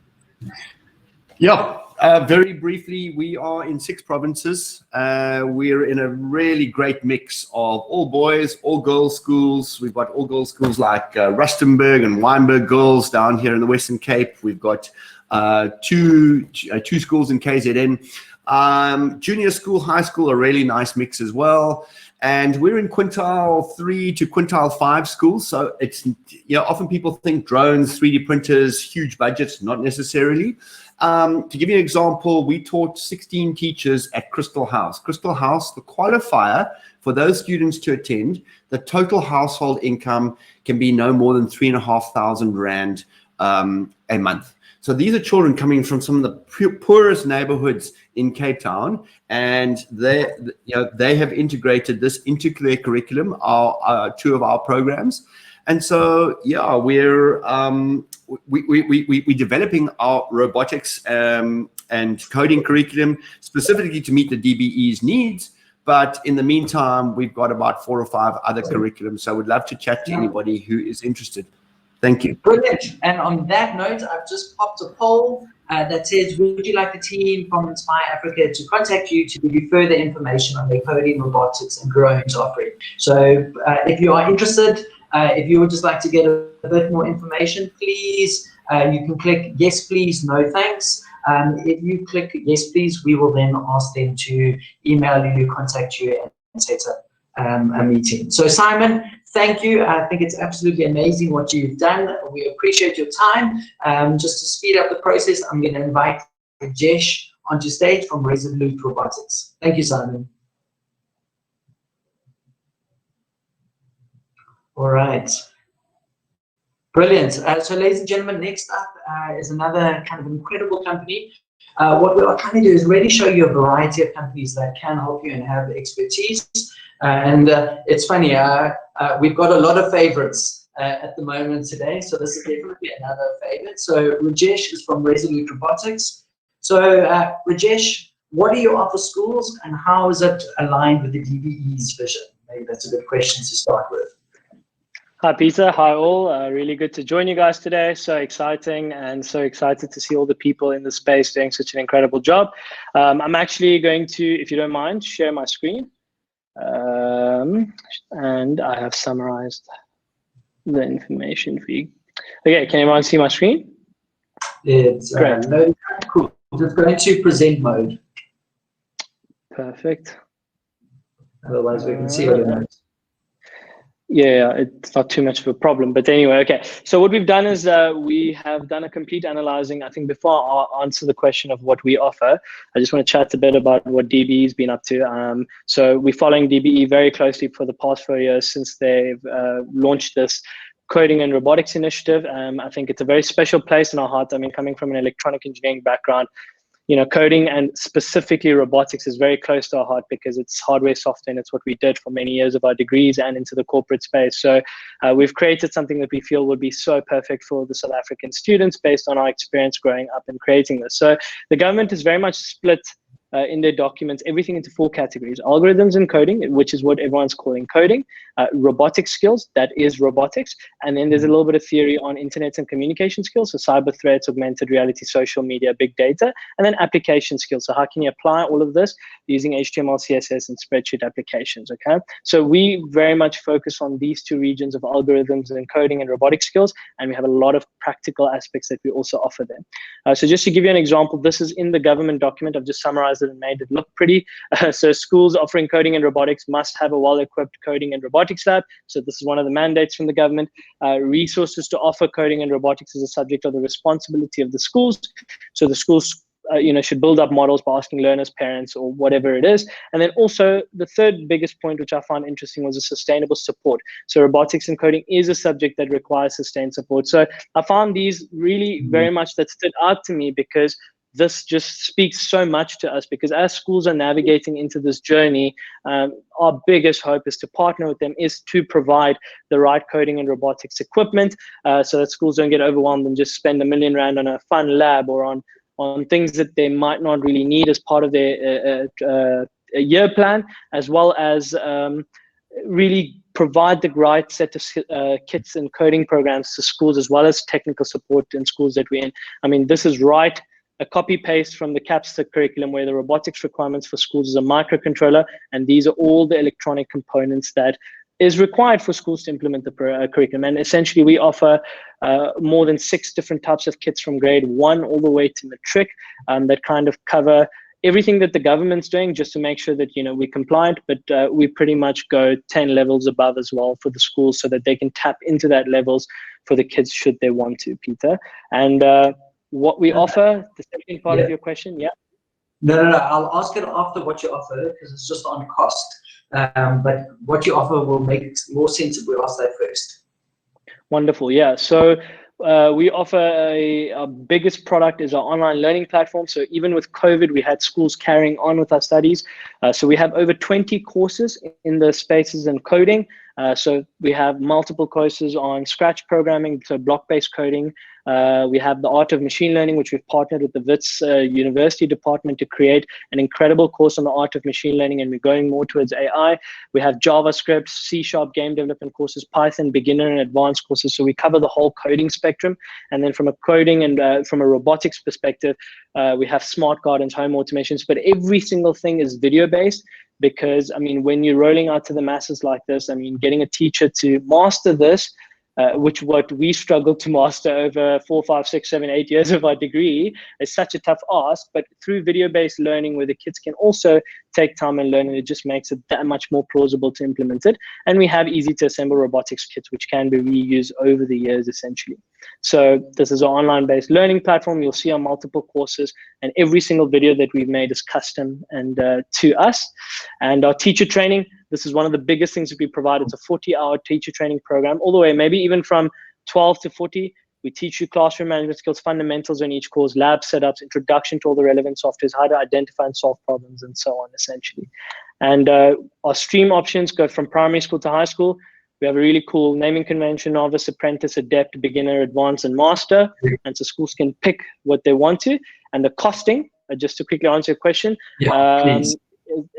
Yeah. Very briefly, we are in 6 provinces. We're in a really great mix of all boys, all girls schools. We've got all girls schools like Rustenburg and Wynberg Girls down here in the Western Cape. We've got two schools in KZN. Junior school, high school, a really nice mix as well. And we're in quintile 3 to quintile 5 schools. So it's, often people think drones, 3D printers, huge budgets, not necessarily. To give you an example, we taught 16 teachers at Crystal House. Crystal House, the qualifier for those students to attend, the total household income can be no more than 3,500 Rand a month. So these are children coming from some of the poorest neighborhoods in Cape Town, and they have integrated this into their curriculum, 2 of our programs. And so, yeah, we're developing our robotics and coding curriculum specifically to meet the DBE's needs. But in the meantime, we've got about 4 or 5 other curriculums. So I would love to chat to anybody who is interested. Thank you. Brilliant. And on that note, I've just popped a poll that says, would you like the team from Inspire Africa to contact you to give you further information on their coding, robotics, and drones offering? So if you are interested, if you would just like to get a bit more information, please, you can click yes, please, no, thanks. If you click yes, please, we will then ask them to email you, contact you, and set up a meeting. So Simon, thank you. I think it's absolutely amazing what you've done. We appreciate your time. Just to speed up the process, I'm going to invite Rajesh onto stage from Resolute Robotics. Thank you, Simon. All right. Brilliant. So ladies and gentlemen, next up is another kind of incredible company. What we are trying to do is really show you a variety of companies that can help you and have expertise. And it's funny, we've got a lot of favorites at the moment today. So this is definitely another favorite. So Rajesh is from Resolute Robotics. So Rajesh, what do you offer schools and how is it aligned with the DBE's vision? Maybe that's a good question to start with. Hi, Peter. Hi, all. Really good to join you guys today. So exciting and so excited to see all the people in the space doing such an incredible job. I'm actually going to, if you don't mind, share my screen. And I have summarized the information for you. Okay, can everyone see my screen? It's great. Cool. Just going to present mode. Perfect. Otherwise, we can see all your notes. Yeah, it's not too much of a problem. But anyway, okay. So what we've done is we have done a complete analyzing. I think before I answer the question of what we offer, I just want to chat a bit about what DBE's been up to. So we're following DBE very closely for the past 4 years since they've launched this coding and robotics initiative. I think it's a very special place in our heart. I mean, coming from an electronic engineering background, you know, coding and specifically robotics is very close to our heart because it's hardware, software, and it's what we did for many years of our degrees and into the corporate space. So we've created something that we feel would be so perfect for the South African students based on our experience growing up and creating this. So the government is very much split in their documents, everything into 4 categories: algorithms and coding, which is what everyone's calling coding, robotic skills, that is robotics, and then there's a little bit of theory on internet and communication skills, so cyber threats, augmented reality, social media, big data, and then application skills. So how can you apply all of this using HTML, CSS, and spreadsheet applications, okay? So we very much focus on these 2 regions of algorithms and coding and robotic skills, and we have a lot of practical aspects that we also offer them. So just to give you an example, this is in the government document. I've just summarized it and made it look pretty. So schools offering coding and robotics must have a well-equipped coding and robotics lab. So this is one of the mandates from the government. Resources to offer coding and robotics is a subject of the responsibility of the schools. So the schools should build up models by asking learners, parents, or whatever it is. And then also the third biggest point, which I found interesting, was a sustainable support. So robotics and coding is a subject that requires sustained support. So I found these really very much that stood out to me because this just speaks so much to us, because as schools are navigating into this journey, our biggest hope is to partner with them, is to provide the right coding and robotics equipment so that schools don't get overwhelmed and just spend R1 million on a fun lab or on things that they might not really need as part of their year plan, as well as really provide the right set of kits and coding programs to schools, as well as technical support in schools that we're in. I mean, this is right, a copy paste from the CAPSTA curriculum, where the robotics requirements for schools is a microcontroller, and these are all the electronic components that is required for schools to implement the curriculum. And essentially we offer more than 6 different types of kits from grade 1 all the way to matric that kind of cover everything that the government's doing, just to make sure that, we're compliant, but we pretty much go 10 levels above as well for the schools, so that they can tap into that levels for the kids should they want to, Peter. And what we offer, the second part of your question, yeah? No, I'll ask it after what you offer, because it's just on cost. But what you offer will make more sense if we ask that first. Wonderful, yeah. So we offer our biggest product is our online learning platform. So even with COVID, we had schools carrying on with our studies. So we have over 20 courses in the spaces in coding. So we have multiple courses on Scratch programming, so block-based coding. We have the art of machine learning, which we've partnered with the Wits University department to create an incredible course on the art of machine learning, and we're going more towards AI. We have JavaScript, C# game development courses, Python, beginner and advanced courses. So we cover the whole coding spectrum. And then from a coding and from a robotics perspective, we have smart gardens, home automations, but every single thing is video-based. Because, I mean, when you're rolling out to the masses like this, I mean, getting a teacher to master this, which what we struggled to master over 4, 5, 6, 7, 8 years of our degree, is such a tough ask. But through video-based learning, where the kids can also take time and learn, and it just makes it that much more plausible to implement it. And we have easy to assemble robotics kits, which can be reused over the years, essentially. So this is our online-based learning platform. You'll see our multiple courses, and every single video that we've made is custom and to us. And our teacher training, this is one of the biggest things that we provide. It's a 40-hour teacher training program, all the way, maybe even from 12 to 40. We teach you classroom management skills, fundamentals on each course, lab setups, introduction to all the relevant softwares, how to identify and solve problems, and so on, essentially. And our stream options go from primary school to high school. We have a really cool naming convention: novice, apprentice, adept, beginner, advanced, and master. And so schools can pick what they want to. And the costing, just to quickly answer your question,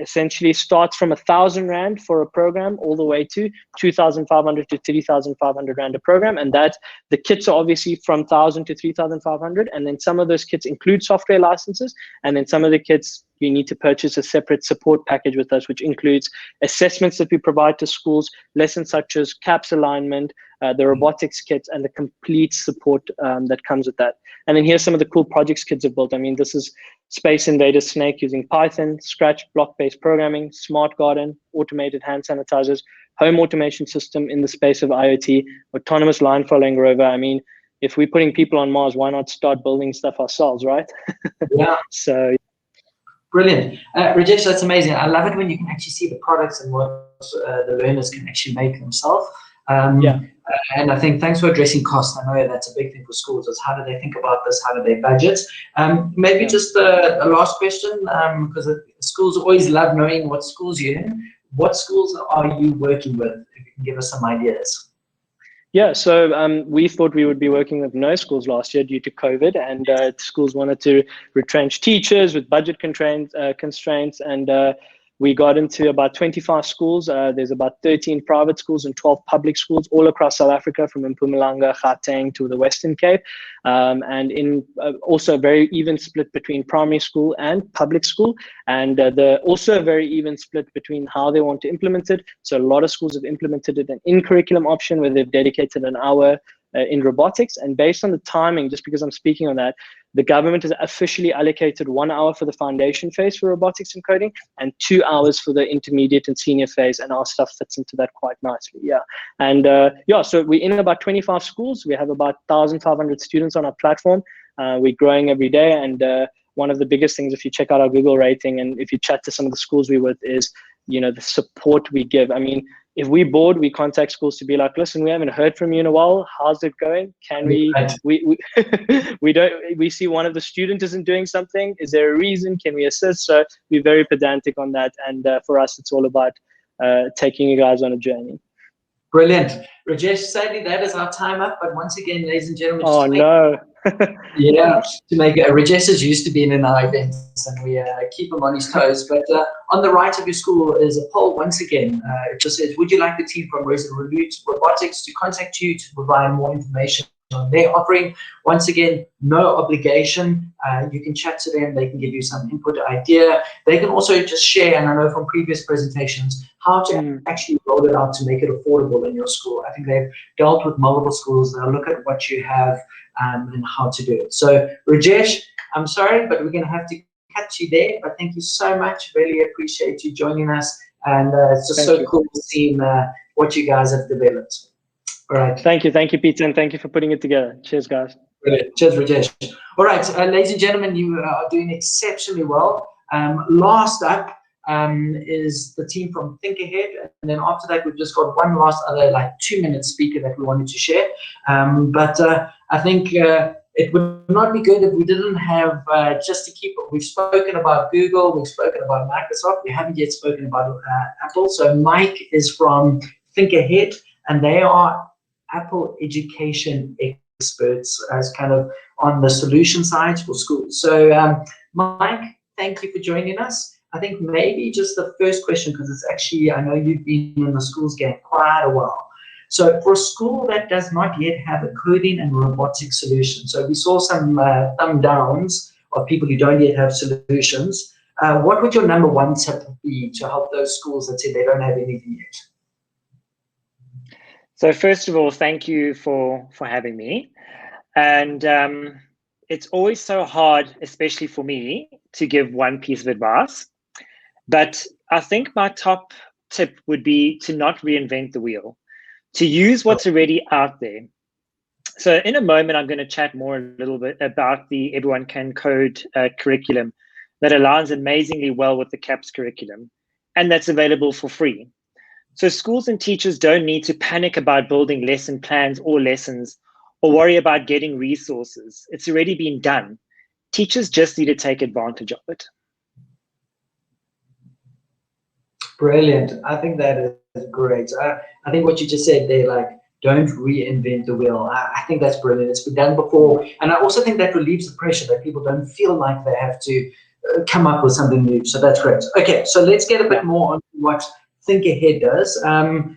essentially starts from 1,000 Rand for a program all the way to 2,500 to 3,500 Rand a program. And that the kits are obviously from 1,000 to 3,500. And then some of those kits include software licenses. And then some of the kits, you need to purchase a separate support package with us, which includes assessments that we provide to schools, lessons such as CAPS alignment, the robotics kits, and the complete support that comes with that. And then here's some of the cool projects kids have built. I mean, this is Space Invader Snake using Python, Scratch block-based programming, Smart Garden, automated hand sanitizers, home automation system in the space of IoT, autonomous line following rover. I mean, if we're putting people on Mars, why not start building stuff ourselves, right? Yeah. So. Brilliant. Rajesh, that's amazing. I love it when you can actually see the products and what the learners can actually make themselves. And I think thanks for addressing cost. I know that's a big thing for schools, is how do they think about this? How do they budget? Maybe just a last question, because schools always love knowing what schools you're in. What schools are you working with? If you can give us some ideas. Yeah, so we thought we would be working with no schools last year due to COVID, and schools wanted to retrench teachers with budget constraints, and we got into about 25 schools. There's about 13 private schools and 12 public schools all across South Africa, from Mpumalanga, Gauteng to the Western Cape, and in also a very even split between primary school and public school, and also a very even split between how they want to implement it. So a lot of schools have implemented it an in-curriculum option where they've dedicated an hour in robotics, and based on the timing, just because I'm speaking on that, the government has officially allocated 1 hour for the foundation phase for robotics and coding and 2 hours for the intermediate and senior phase, and our stuff fits into that quite nicely. Yeah, and so we're in about 25 schools. We have about 1,500 students on our platform. We're growing every day, and one of the biggest things, if you check out our Google rating and if you chat to some of the schools we're with, is the support we give. I mean, if we're bored, we contact schools to be like, listen, we haven't heard from you in a while. How's it going? Can we we see one of the students isn't doing something. Is there a reason? Can we assist? So we're very pedantic on that. And for us, it's all about taking you guys on a journey. Brilliant. Rajesh, sadly, that is our time up. But once again, ladies and gentlemen, to make Rajesh is used to being in our events, and we keep him on his toes. But on the right of your school is a poll. Once again, it just says, would you like the team from Resolute Robotics to contact you to provide more information on their offering? Once again, no obligation. You can chat to them. They can give you some input, idea. They can also just share, and I know from previous presentations, how to actually roll it out to make it affordable in your school. I think they've dealt with multiple schools. They'll look at what you have and how to do it. So Rajesh, I'm sorry, but we're going to have to cut you there. But thank you so much. Really appreciate you joining us. And it's just so cool to see what you guys have developed. All right. Thank you, Peter, and thank you for putting it together. Cheers, guys. Brilliant. Cheers, Rajesh. All right, ladies and gentlemen, you are doing exceptionally well. Last up is the team from ThinkAhead, and then after that, we've just got one last other 2-minute speaker that we wanted to share. But I think it would not be good if we didn't have, just to keep, we've spoken about Google, we've spoken about Microsoft, we haven't yet spoken about Apple. So Mike is from ThinkAhead, and they are Apple education experts as kind of on the solution side for schools. So Mike, thank you for joining us. I think maybe just the first question, because it's actually, I know you've been in the schools game quite a while. So for a school that does not yet have a coding and robotics solution, so we saw some thumb downs of people who don't yet have solutions. What would your number one tip be to help those schools that say they don't have anything yet? So first of all, thank you for having me. And it's always so hard, especially for me, to give one piece of advice. But I think my top tip would be to not reinvent the wheel, to use what's already out there. So in a moment, I'm going to chat more a little bit about the Everyone Can Code curriculum that aligns amazingly well with the CAPS curriculum, and that's available for free. So schools and teachers don't need to panic about building lesson plans or lessons or worry about getting resources. It's already been done. Teachers just need to take advantage of it. Brilliant. I think that is great. I think what you just said there, like, don't reinvent the wheel. I think that's brilliant. It's been done before. And I also think that relieves the pressure that people don't feel like they have to come up with something new. So that's great. Okay, so let's get a bit more on what ThinkAhead does.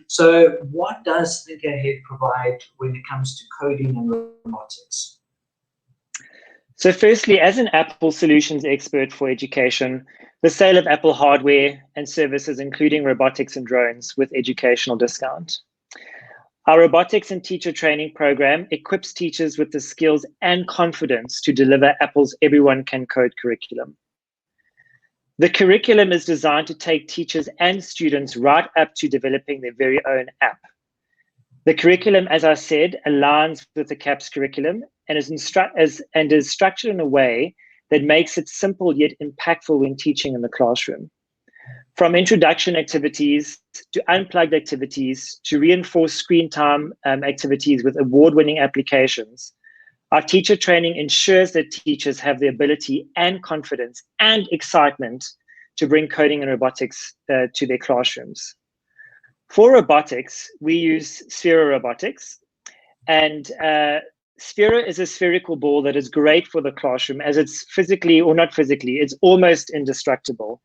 So what does ThinkAhead provide when it comes to coding and robotics? So firstly, as an Apple solutions expert for education, the sale of Apple hardware and services, including robotics and drones, with educational discount. Our robotics and teacher training program equips teachers with the skills and confidence to deliver Apple's Everyone Can Code curriculum. The curriculum is designed to take teachers and students right up to developing their very own app. The curriculum, as I said, aligns with the CAPS curriculum and is structured in a way that makes it simple yet impactful when teaching in the classroom. From introduction activities to unplugged activities to reinforced screen time activities with award-winning applications, our teacher training ensures that teachers have the ability and confidence and excitement to bring coding and robotics to their classrooms. For robotics, we use Sphero Robotics, and Sphero is a spherical ball that is great for the classroom as it's physically, or not physically, it's almost indestructible.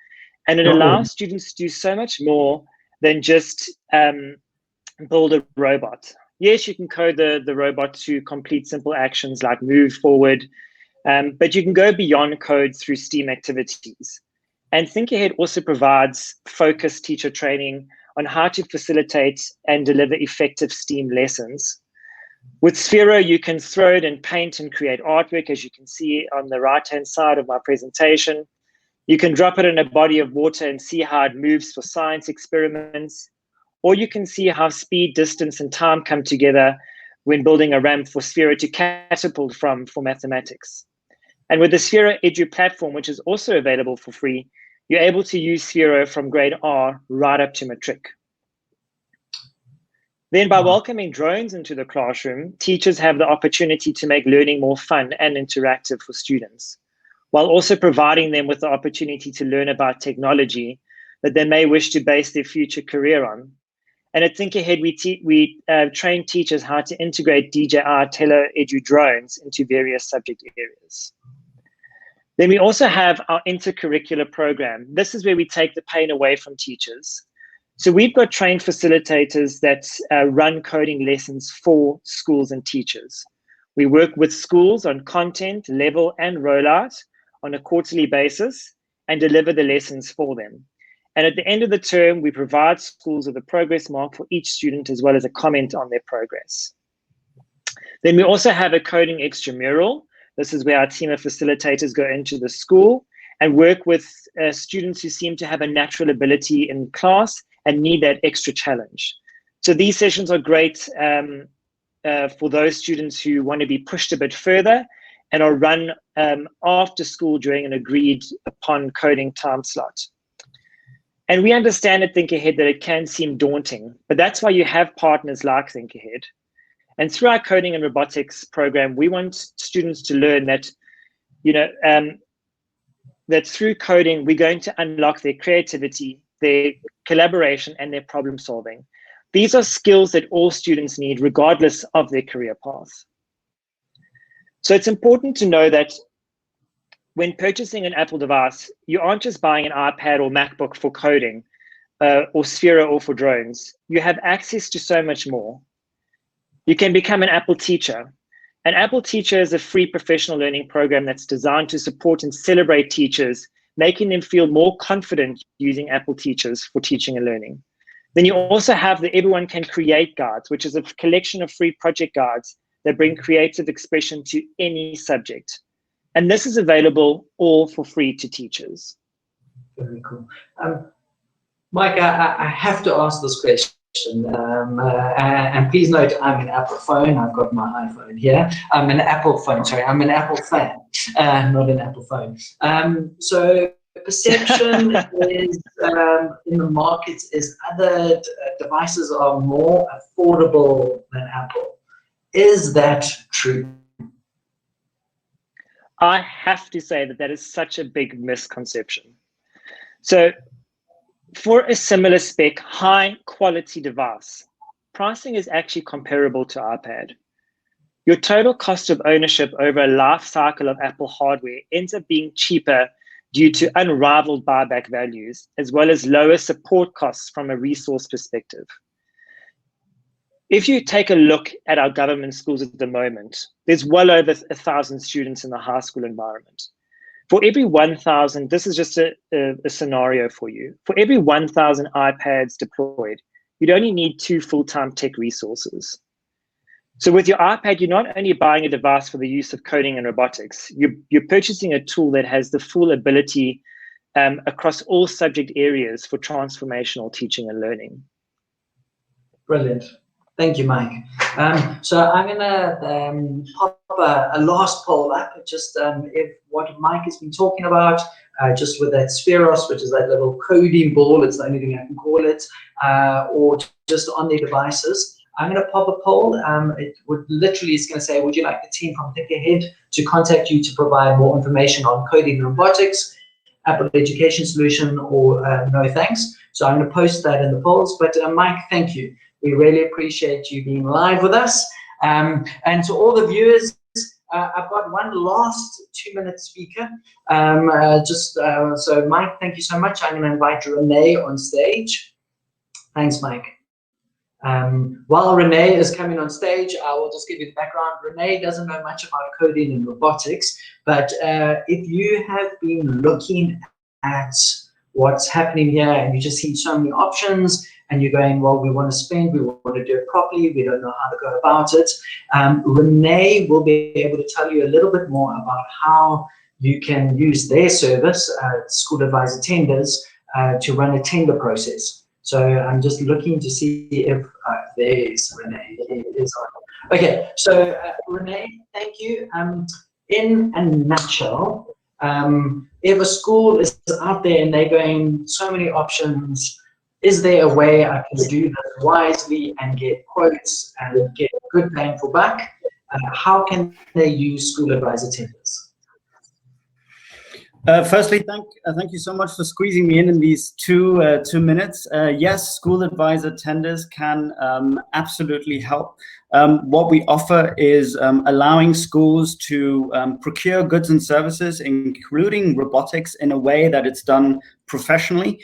And it allows students to do so much more than just build a robot. Yes, you can code the robot to complete simple actions like move forward, but you can go beyond code through STEAM activities. And ThinkAhead also provides focused teacher training on how to facilitate and deliver effective STEAM lessons. With Sphero, you can throw it and paint and create artwork, as you can see on the right-hand side of my presentation. You can drop it in a body of water and see how it moves for science experiments. Or you can see how speed, distance, and time come together when building a ramp for Sphero to catapult for mathematics. And with the Sphero Edu platform, which is also available for free, you're able to use Sphero from grade R right up to matric. Then by welcoming drones into the classroom, teachers have the opportunity to make learning more fun and interactive for students, while also providing them with the opportunity to learn about technology that they may wish to base their future career on. And at ThinkAhead, we train teachers how to integrate DJI tele-edu drones into various subject areas. Then we also have our intercurricular program. This is where we take the pain away from teachers. So we've got trained facilitators that run coding lessons for schools and teachers. We work with schools on content, level, and rollout on a quarterly basis and deliver the lessons for them. And at the end of the term, we provide schools with a progress mark for each student as well as a comment on their progress. Then we also have a coding extramural. This is where our team of facilitators go into the school and work with students who seem to have a natural ability in class and need that extra challenge. So these sessions are great for those students who want to be pushed a bit further and are run after school during an agreed upon coding time slot. And we understand at ThinkAhead that it can seem daunting, but that's why you have partners like ThinkAhead. And through our coding and robotics program, we want students to learn that, that through coding, we're going to unlock their creativity, their collaboration, and their problem solving. These are skills that all students need, regardless of their career path. So it's important to know that when purchasing an Apple device, you aren't just buying an iPad or MacBook for coding, or Sphero or for drones. You have access to so much more. You can become an Apple teacher. An Apple teacher is a free professional learning program that's designed to support and celebrate teachers, making them feel more confident using Apple Teachers for teaching and learning. Then you also have the Everyone Can Create guides, which is a collection of free project guides that bring creative expression to any subject. And this is available all for free to teachers. Very cool. Mike, I have to ask this question. And please note, I'm an Apple phone. I've got my iPhone here. I'm an Apple phone. Sorry, I'm an Apple fan, not an Apple phone. So perception is in the markets is other devices are more affordable than Apple. Is that true? I have to say that is such a big misconception. So for a similar spec, high quality device, pricing is actually comparable to iPad. Your total cost of ownership over a life cycle of Apple hardware ends up being cheaper due to unrivaled buyback values, as well as lower support costs from a resource perspective. If you take a look at our government schools at the moment, there's well over 1,000 students in the high school environment. For every 1,000, this is just a scenario for you. For every 1,000 iPads deployed, you'd only need 2 full-time tech resources. So with your iPad, you're not only buying a device for the use of coding and robotics, you're purchasing a tool that has the full ability across all subject areas for transformational teaching and learning. Brilliant. Thank you, Mike. So I'm going to pop a last poll up, just if what Mike has been talking about, just with that Spheros, which is that little coding ball, it's the only thing I can call it, or just on their devices. I'm going to pop a poll. It would literally is going to say, would you like the team from ThinkAhead to contact you to provide more information on coding and robotics, Apple Education Solution, or no thanks? So I'm going to post that in the polls. But Mike, thank you. We really appreciate you being live with us. And to all the viewers, I've got one last 2-minute speaker. So Mike, thank you so much. I'm going to invite Renee on stage. Thanks, Mike. While Renee is coming on stage, I will just give you the background. Renee doesn't know much about coding and robotics, but if you have been looking at what's happening here and you just see so many options and you're going, well, we want to spend, we want to do it properly, we don't know how to go about it, Renee will be able to tell you a little bit more about how you can use their service, SchoolAdvisor Tenders, to run a tender process. So I'm just looking to see if there's Renee. Okay, so Renee, thank you. In a nutshell, if a school is out there and they're going so many options, is there a way I can do this wisely and get quotes and get good bang for buck? How can they use SchoolAdvisor Tenders? Firstly, thank you so much for squeezing me in these two minutes. Yes, SchoolAdvisor Tenders can absolutely help. What we offer is allowing schools to procure goods and services, including robotics, in a way that it's done professionally.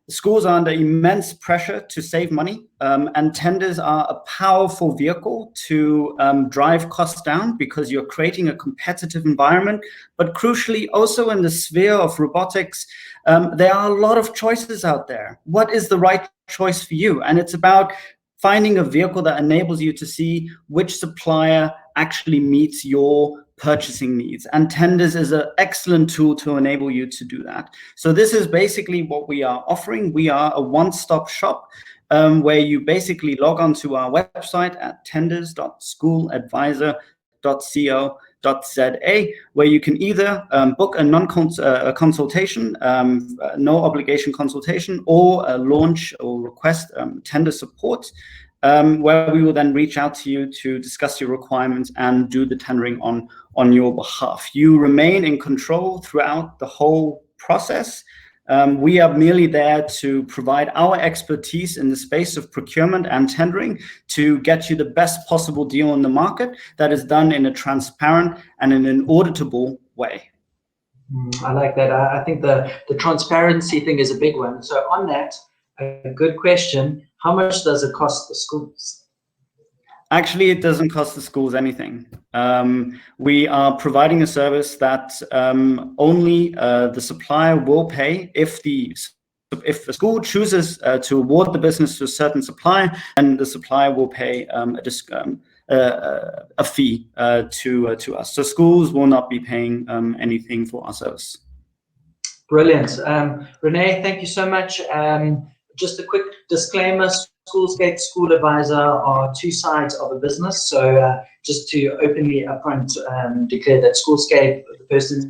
Schools are under immense pressure to save money, and tenders are a powerful vehicle to drive costs down because you're creating a competitive environment. But crucially, also in the sphere of robotics, there are a lot of choices out there. What is the right choice for you? And it's about finding a vehicle that enables you to see which supplier actually meets your purchasing needs. And Tenders is an excellent tool to enable you to do that. So this is basically what we are offering. We are a one-stop shop where you basically log on to our website at tenders.schooladvisor.co.za, where you can either book a consultation, no obligation consultation, or launch or request tender support. where we will then reach out to you to discuss your requirements and do the tendering on your behalf. You remain in control throughout the whole process. We are merely there to provide our expertise in the space of procurement and tendering to get you the best possible deal on the market that is done in a transparent and in an auditable way. I like that. I think the transparency thing is a big one. So on that, a good question. How much does it cost the schools? Actually, it doesn't cost the schools anything. We are providing a service that only the supplier will pay if the school chooses to award the business to a certain supplier, and the supplier will pay a fee to us. So schools will not be paying anything for our service. Brilliant. Renee, thank you so much. Just a quick disclaimer, Schoolscape, SchoolAdvisor are two sides of a business. So just to openly upfront declare that Schoolscape, the person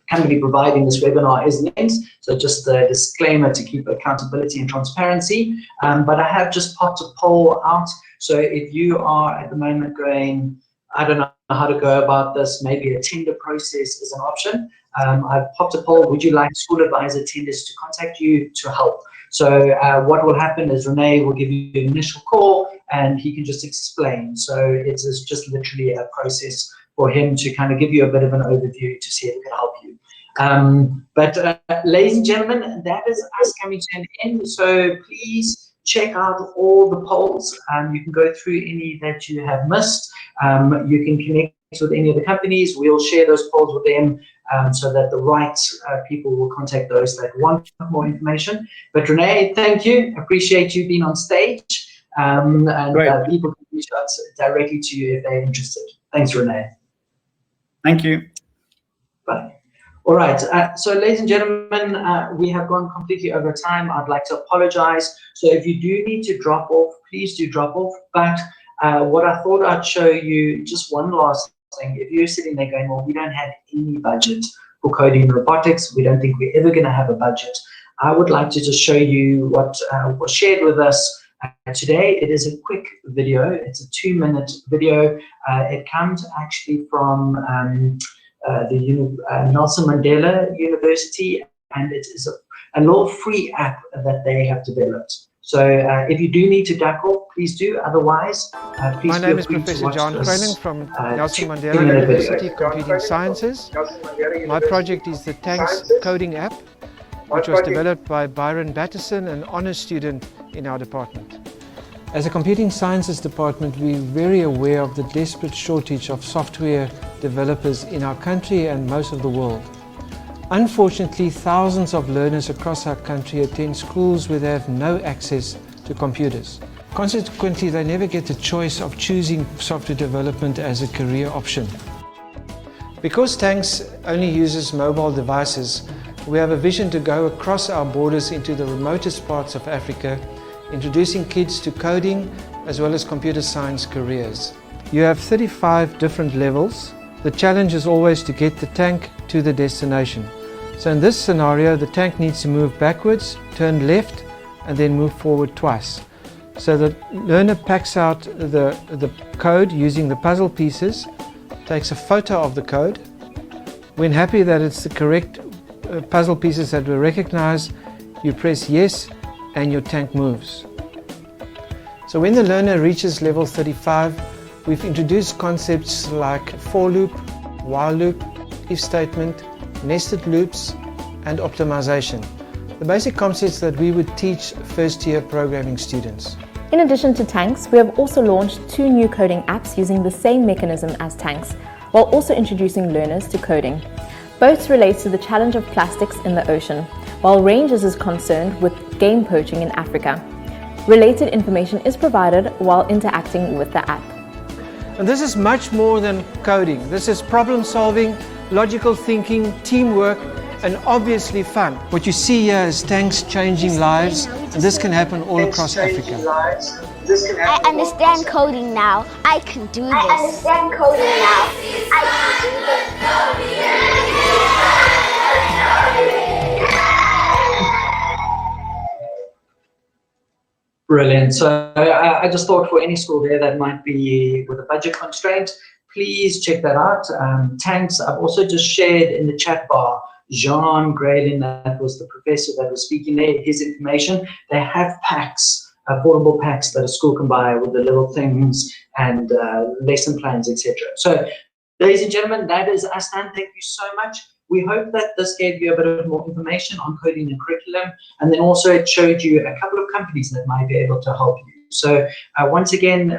company providing this webinar, is named. So just a disclaimer to keep accountability and transparency. But I have just popped a poll out. So if you are at the moment going, I don't know how to go about this, maybe a tender process is an option. I've popped a poll, would you like SchoolAdvisor Tenders to contact you to help? So what will happen is Renee will give you an initial call and he can just explain. So it's just literally a process for him to kind of give you a bit of an overview to see if it can help you. But ladies and gentlemen, that is us coming to an end. So please check out all the polls. You can go through any that you have missed. You can connect with any of the companies. We'll share those polls with them so that the right people will contact those that want more information. But Renee, thank you. Appreciate you being on stage. And people can reach out directly to you if they're interested. Thanks, Renee. Thank you. Bye. All right. So, ladies and gentlemen, we have gone completely over time. I'd like to apologize. So if you do need to drop off, please do drop off. But what I thought I'd show you, just one last thing. If you're sitting there going, well, we don't have any budget for coding and robotics, we don't think we're ever going to have a budget, I would like to just show you what was shared with us today. It is a quick video. It's a 2-minute video. It comes actually from the Nelson Mandela University, and it is a little free app that they have developed. So if you do need to duck off, please do. Otherwise, please My name is Professor John Cronin from Nelson Mandela University Computing Sciences. My project is the Tanks coding app, which was developed by Byron Batterson, an honours student in our department. As a computing sciences department, we're very aware of the desperate shortage of software developers in our country and most of the world. Unfortunately, thousands of learners across our country attend schools where they have no access to computers. Consequently, they never get the choice of choosing software development as a career option. Because Tanks only uses mobile devices, we have a vision to go across our borders into the remotest parts of Africa, introducing kids to coding as well as computer science careers. You have 35 different levels. The challenge is always to get the tank to the destination. So in this scenario, the tank needs to move backwards, turn left, and then move forward twice. So the learner packs out the code using the puzzle pieces, takes a photo of the code. When happy that it's the correct puzzle pieces that were recognized, you press yes, and your tank moves. So when the learner reaches level 35, we've introduced concepts like for loop, while loop, if statement, nested loops, and optimization. The basic concepts that we would teach first-year programming students. In addition to Tanks, we have also launched 2 new coding apps using the same mechanism as Tanks, while also introducing learners to coding. Both relate to the challenge of plastics in the ocean, while Rangers is concerned with game poaching in Africa. Related information is provided while interacting with the app. And this is much more than coding. This is problem solving, logical thinking, teamwork, and obviously fun. What you see here is Tanks changing lives, and this can happen all across Africa. I understand coding now. I can do this. I understand coding now. I can do this. Brilliant. So I just thought for any school there that might be with a budget constraint, please check that out. Tanks, I've also just shared in the chat bar, Jean Graydon, that was the professor that was speaking there, his information. They have packs, portable packs that a school can buy with the little things and lesson plans, etc. So, ladies and gentlemen, that is us done. Thank you so much. We hope that this gave you a bit of more information on coding and curriculum, and then also it showed you a couple of companies that might be able to help you. So once again,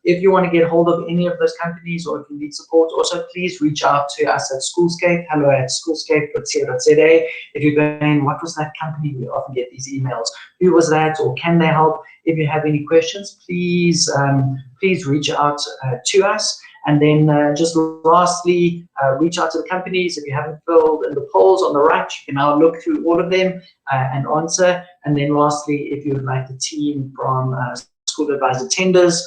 if you want to get hold of any of those companies or if you need support, also please reach out to us at Schoolscape, hello@schoolscape.co.za. If you're going, what was that company? We often get these emails. Who was that, or can they help? If you have any questions, please reach out to us. And then just lastly, reach out to the companies. If you haven't filled in the polls on the right, you can now look through all of them and answer. And then lastly, if you would like the team from SchoolAdvisor Tenders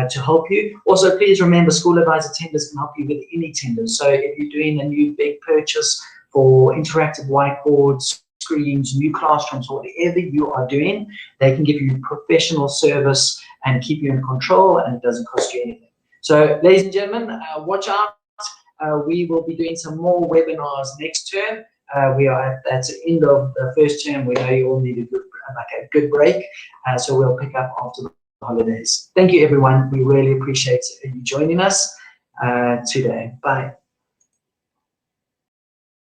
to help you. Also, please remember, SchoolAdvisor Tenders can help you with any tenders. So if you're doing a new big purchase for interactive whiteboards, screens, new classrooms, whatever you are doing, they can give you professional service and keep you in control, and it doesn't cost you anything. So, ladies and gentlemen, watch out. We will be doing some more webinars next term. We are at the end of the first term. We know you all need a good break. So we'll pick up after the holidays. Thank you, everyone. We really appreciate you joining us today. Bye.